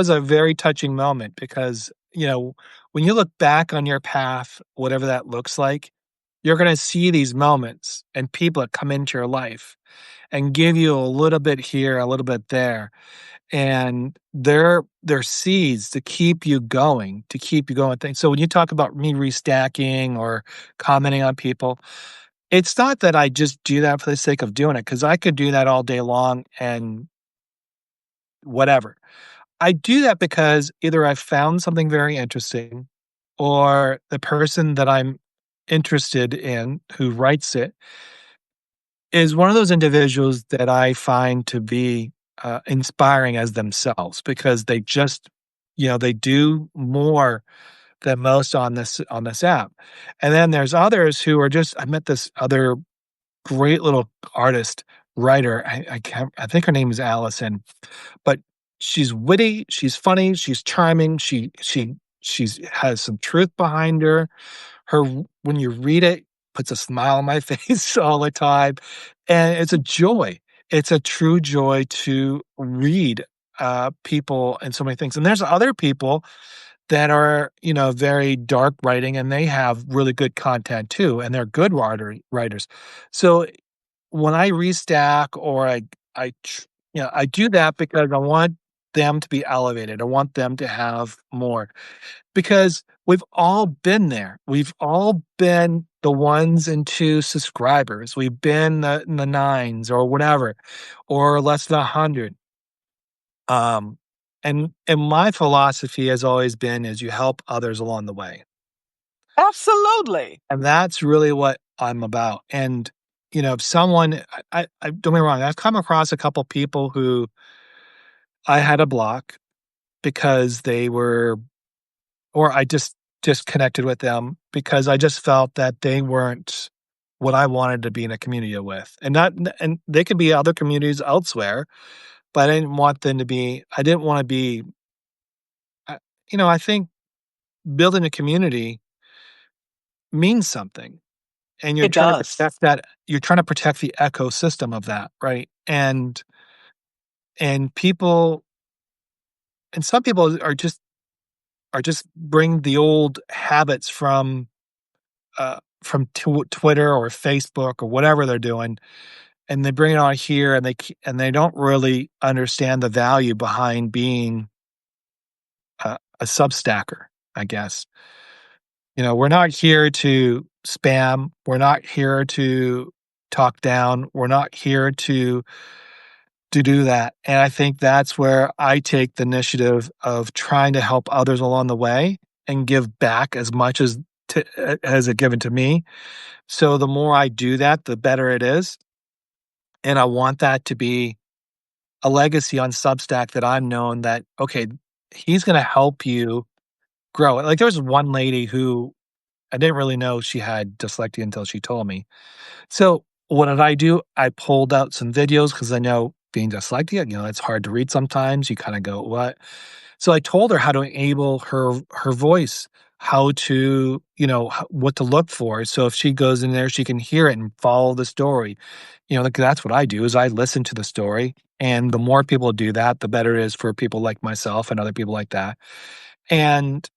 a very touching moment because, when you look back on your path, whatever that looks like, you're gonna see these moments and people that come into your life and give you a little bit here, a little bit there, and they're seeds to keep you going things. So when you talk about me restacking or commenting on people, it's not that I just do that for the sake of doing it, because I could do that all day long and whatever. I do that because either I found something very interesting, or the person that I'm interested in who writes it is one of those individuals that I find to be inspiring as themselves, because they do more than most on this app. And then there's others who are just, I met this other great little artist writer. I think her name is Allison, but she's witty, she's funny, she's charming, she's has some truth behind her. When you read it, puts a smile on my face all the time, and it's a joy. It's a true joy to read, people and so many things. And there's other people that are, very dark writing, and they have really good content too, and they're good writers. So when I restack, or I do that because I want them to be elevated. I want them to have more, because we've all been there. We've all been the ones and two subscribers. We've been in the nines or whatever, or less than 100. Um, and my philosophy has always been is you help others along the way. Absolutely. And that's really what I'm about. And, if someone, I don't get me wrong, I've come across a couple people who I had to block because they were, or I just disconnected with them because I just felt that they weren't what I wanted to be in a community with. And they could be other communities elsewhere, but I didn't want to be, I- I think building a community means something, and It does. you're trying to protect the ecosystem of that, right? And people, and some people are just bring the old habits from Twitter or Facebook or whatever they're doing, and they bring it on here, and and they don't really understand the value behind being a substacker, I guess. We're not here to spam. We're not here to talk down. We're not here to to do that, and I think that's where I take the initiative of trying to help others along the way and give back as much as it given to me. So the more I do that, the better it is, and I want that to be a legacy on Substack that I'm known that, okay, he's gonna help you grow. Like, there was one lady who I didn't really know she had dyslexia until she told me. So, what did I do? I pulled out some videos because I know being dyslexic, it's hard to read sometimes. You kinda go, "What?" So, I told her how to enable her voice, how to, what to look for. So, if she goes in there, she can hear it and follow the story. Like, that's what I do is I listen to the story, and the more people do that, the better it is for people like myself and other people like that. And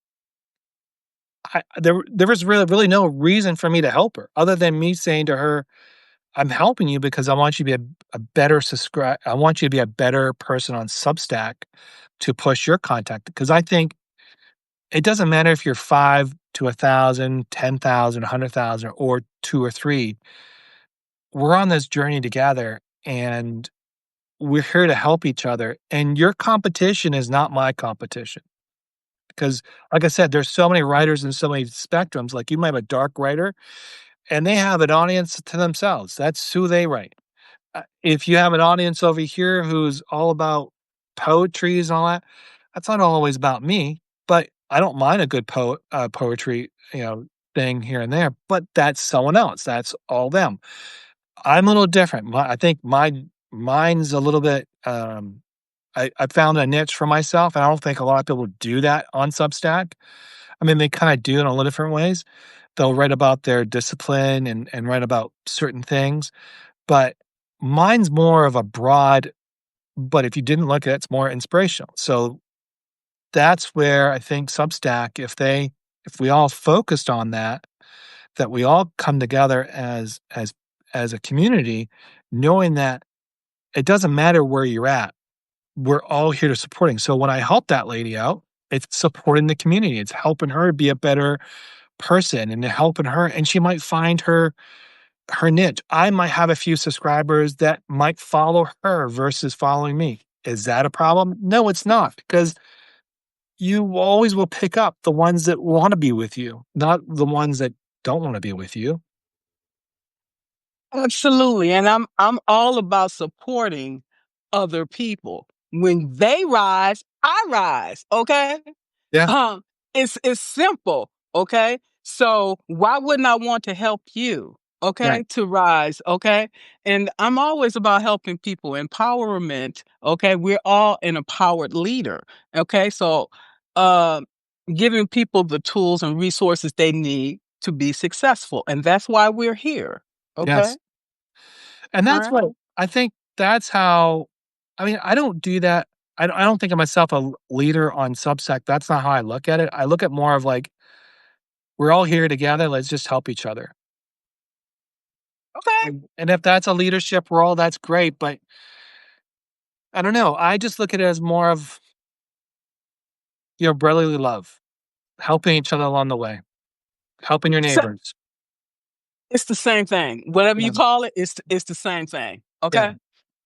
there was really no reason for me to help her other than me saying to her, "I'm helping you because I want you to be a better subscribe. I want you to be a better person on Substack to push your content." Because I think it doesn't matter if you're 5 to 1,000, 10,000, 100,000, or 2 or 3. We're on this journey together, and we're here to help each other. And your competition is not my competition. Because, like I said, there's so many writers and so many spectrums. Like, you might have a dark writer, and they have an audience to themselves. That's who they write. If you have an audience over here who's all about poetries and all that, that's not always about me, but I don't mind a good poetry, thing here and there, but that's someone else. That's all them. I'm a little different. I think mine's a little bit, I found a niche for myself, and I don't think a lot of people do that on Substack. I mean, they kinda do it in a little different ways. They'll write about their discipline and write about certain things, but mine's more of a broad, but if you didn't look at it, it's more inspirational. So that's where I think Substack, if we all focused on that, that we all come together as a community, knowing that it doesn't matter where you're at, we're all here to supporting. So when I help that lady out, it's supporting the community. It's helping her be a better person and helping her, and she might find her niche. I might have a few subscribers that might follow her versus following me. Is that a problem? No, it's not, because you always will pick up the ones that want to be with you, not the ones that don't want to be with you. Absolutely, and I'm all about supporting other people. When they rise, I rise, okay? Yeah, Um, it's simple, okay? So why wouldn't I want to help you, okay, right. to rise, okay? And I'm always about helping people, empowerment, okay? We're all an empowered leader, okay? So, um, giving people the tools and resources they need to be successful, and that's why we're here, okay? Yes. And All that's right. what I think that's how I mean, I don't do that. I don't think of myself a leader on Substack. That's not how I look at it. I look at more of like, we're all here together. Let's just help each other. Okay. And if that's a leadership role, that's great. But I don't know. I just look at it as more of, brotherly love, helping each other along the way, helping your So neighbors. it's the same thing. Whatever Yeah. you call it, it's the same thing. Yeah. Okay?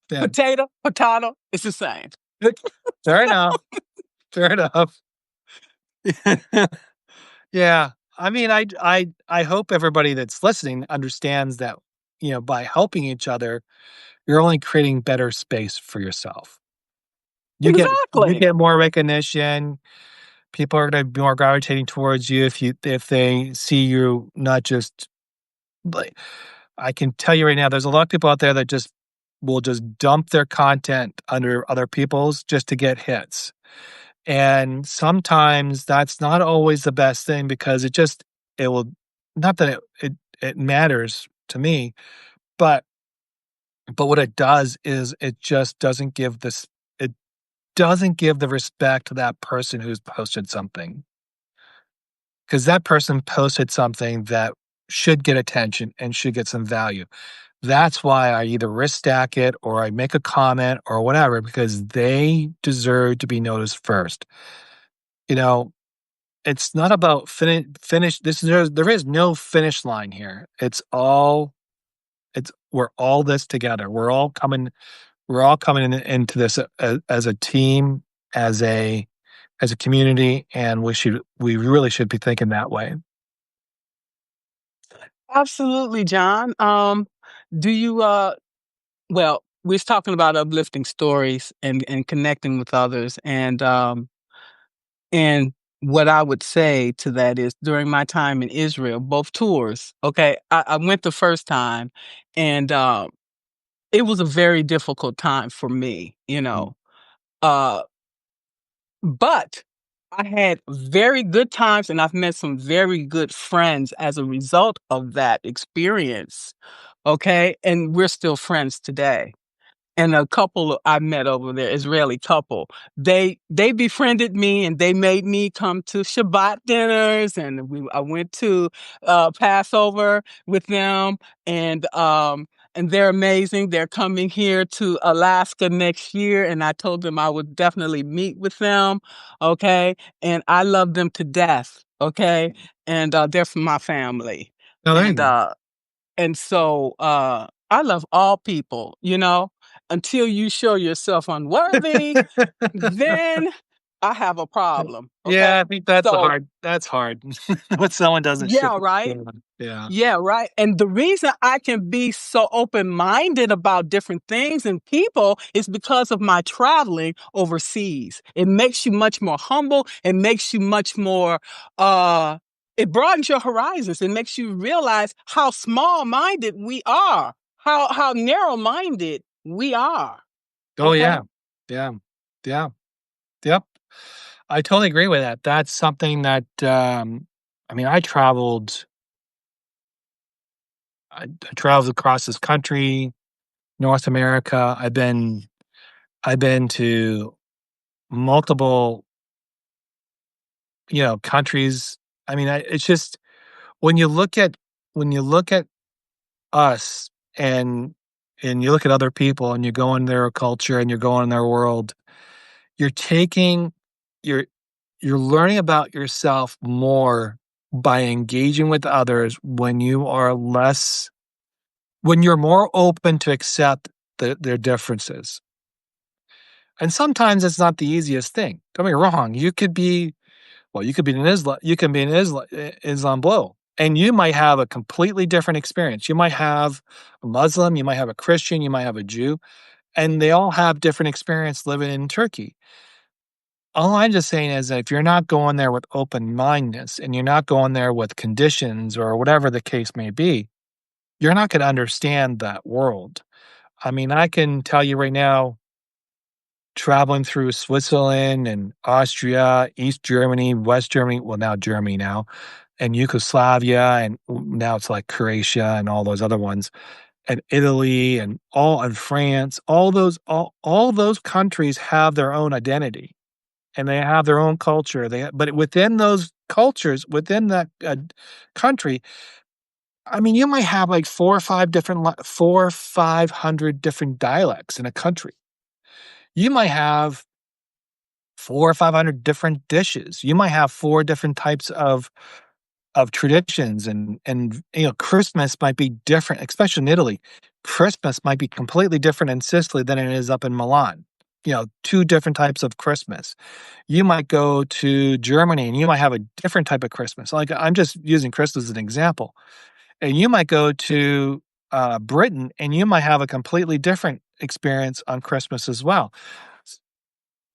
Yeah. Potato, potato, it's the same. Fair enough. Fair enough. Yeah. I mean, I hope everybody that's listening understands that, by helping each other, you're only creating better space for yourself. You Exactly. get more recognition. People are gonna be more gravitating towards you if they see you not just like I can tell you right now, there's a lot of people out there that just will just dump their content under other people's just to get hits. And sometimes that's not always the best thing because it will not that it matters to me, but what it does is it just it doesn't give the respect to that person who's posted something. Because that person posted something that should get attention and should get some value. That's why I either risk stack it or I make a comment or whatever because they deserve to be noticed first. You know, it's not about finish. There is no finish line here. We're all this together. We're all coming into this as a team, as a community, and we really should be thinking that way. Absolutely, John. Do you well, we're talking about uplifting stories and connecting with others, and what I would say to that is during my time in Israel, both tours, okay, I went the first time, and it was a very difficult time for me, Mm. uh, but I had very good times, and I've met some very good friends as a result of that experience. Okay. And we're still friends today. And a couple I met over there, Israeli couple, they befriended me and they made me come to Shabbat dinners, and I went to Passover with them, and they're amazing. They're coming here to Alaska next year, and I told them I would definitely meet with them. Okay, and I love them to death. Okay, and they're from my family, No, there you and go. I love all people, until you show yourself unworthy, then I have a problem, Yeah, okay? I think that's So that's hard. When someone doesn't show yeah, yeah, right? yeah. Yeah, right. And the reason I can be so open minded about different things and people is because of my traveling overseas. It makes you much more humble. It makes you much more, it broadens your horizons. It makes you realize how small minded we are, how narrow minded we are. Oh, Okay. yeah. Yeah. Yeah. Yep. I totally agree with that. That's something that, I mean, I traveled across this country, North America. I've been to multiple, countries. I mean, it's just when you look at us and you look at other people and you go in their culture and you go in their world, you're taking you're you're learning about yourself more by engaging with others when you're more open to accept their differences. And sometimes it's not the easiest thing. Don't get me wrong. You could be an Islam blue, and you might have a completely different experience. You might have a Muslim, you might have a Christian, you might have a Jew, and they all have different experience living in Turkey. All I'm just saying is that if you're not going there with open-mindedness and you're not going there with conditions or whatever the case may be, you're not gonna understand that world. I mean, I can tell you right now, traveling through Switzerland and Austria, East Germany, West Germany, well, now Germany now, and Yugoslavia, and now it's like Croatia and all those other ones, and Italy and France, all those countries have their own identity and they have their own culture. But within those cultures, within that country, I mean, you might have like 4 or 500 different dialects in a country. You might have 4 or 500 different dishes. You might have 4 different types of traditions and Christmas might be different, especially in Italy. Christmas might be completely different in Sicily than it is up in Milan. 2 different types of Christmas. You might go to Germany and you might have a different type of Christmas. Like, I'm just using Christmas as an example. And you might go to, Britain and you might have a completely different experience on Christmas as well.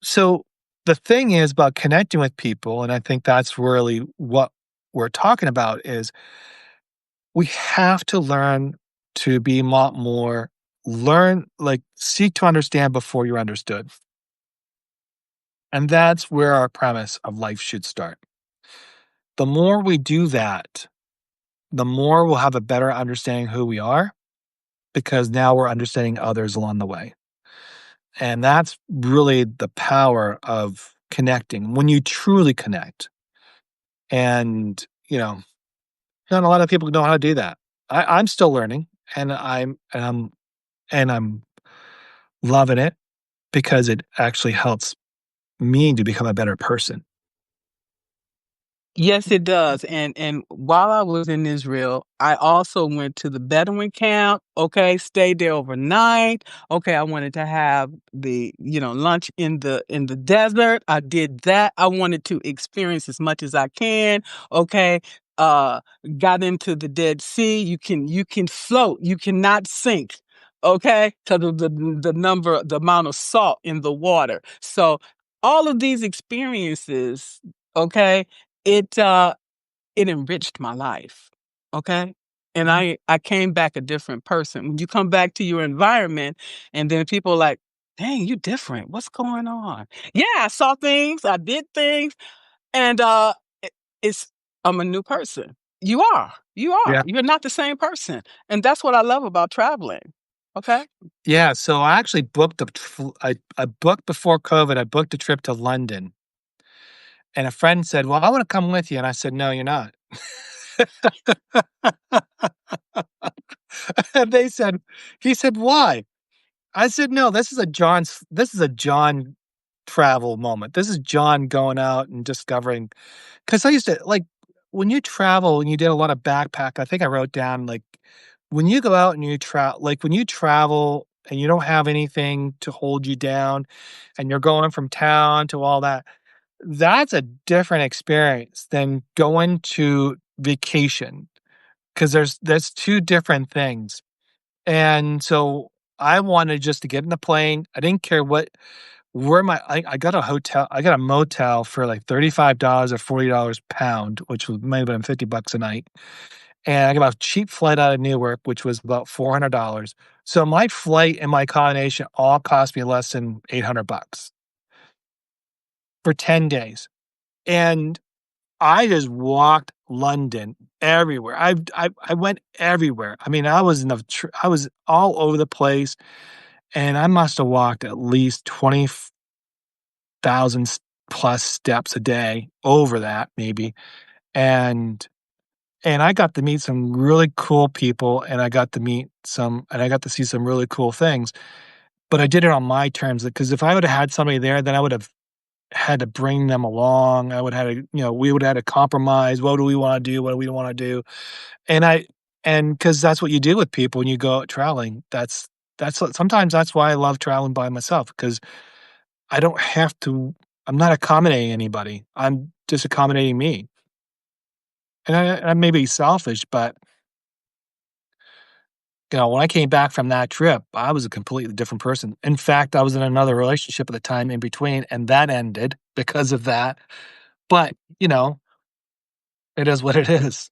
So the thing is about connecting with people, and I think that's really what we're talking about is we have to learn to be a lot more seek to understand before you're understood. And that's where our premise of life should start. The more we do that, the more we'll have a better understanding who we are because now we're understanding others along the way. And that's really the power of connecting when you truly connect. And, not a lot of people know how to do that. I'm still learning and I'm loving it because it actually helps me to become a better person. Yes, it does. And while I was in Israel, I also went to the Bedouin camp. Okay, stayed there overnight. Okay, I wanted to have lunch in the desert. I did that. I wanted to experience as much as I can. Okay, uh, got into the Dead Sea. You can float. You cannot sink. Okay, because of the amount of salt in the water. So all of these experiences. Okay, it, it enriched my life, okay? And I came back a different person. When you come back to your environment and then people are like, "Dang, you different. What's going on?" Yeah, I saw things, I did things, and, it it's I'm a new person. You are, you are. Yeah. You're not the same person, and that's what I love about traveling, okay? Yeah, so I actually booked I booked before COVID, I booked a trip to London, and a friend said, "Well, I wanna come with you," and I said, "No, you're not." And he said, "Why?" I said, "No, this is a John travel moment. This is John going out and discovering." Because I used to like, when you travel and you did a lot of backpack, I think I wrote down, like, when you go out and when you travel and you don't have anything to hold you down and you're going from town to all that, that's a different experience than going to vacation, because there's 2 different things. And so I wanted just to get in the plane. I didn't care I got I got a motel for like $35 or $40 pound, which was might have been $50 a night. And I got a cheap flight out of Newark, which was about $400. So my flight and my accommodation all cost me less than $800 for 10 days. And I just walked London everywhere. I went everywhere. I mean, I was all over the place, and I must have walked at least 20,000 plus steps a day, over that maybe. And I got to meet some really cool people, and I got to see some really cool things. But I did it on my terms, because if I would have had somebody there, then I would have had to bring them along. I would have had to, we would have had to compromise. What do we want to do? What do we want to do? And because that's what you do with people when you go out traveling. Sometimes that's why I love traveling by myself, because I don't have to. I'm not accommodating anybody. I'm just accommodating me. And I may be selfish, but when I came back from that trip, I was a completely different person. In fact, I was in another relationship at the time in between, and that ended because of that. But, it is what it is,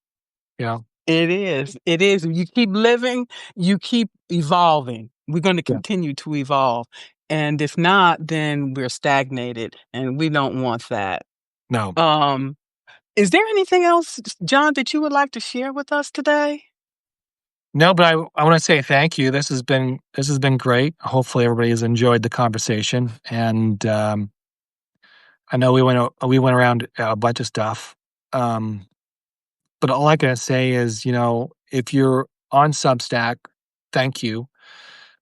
you know? It is. It is. You keep living, you keep evolving. We're going to Yeah. continue to evolve. And if not, then we're stagnated and we don't want that. No. Um, is there anything else, John, that you would like to share with us today? No, but I wanna say thank you. This has been great. Hopefully, everybody has enjoyed the conversation, and, I know we went around a bunch of stuff, um, but all I can say is, if you're on Substack, thank you,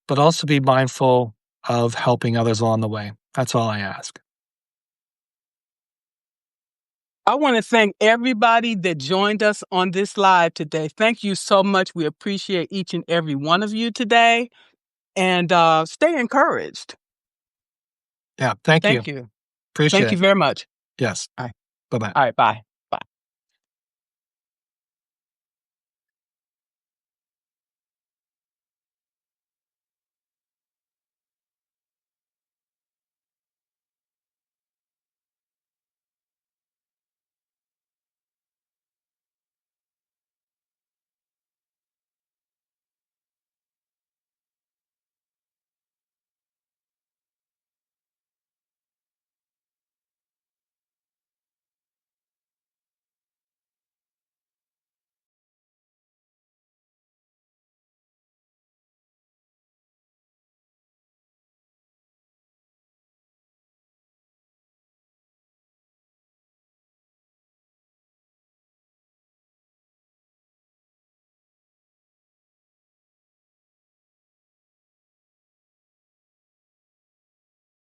but also be mindful of helping others along the way. That's all I ask. I want to thank everybody that joined us on this live today. Thank you so much. We appreciate each and every one of you today. And stay encouraged. Yeah, thank you. Thank you. Appreciate Thank you it. very much. Yes. All right. Bye-bye. All right. Bye.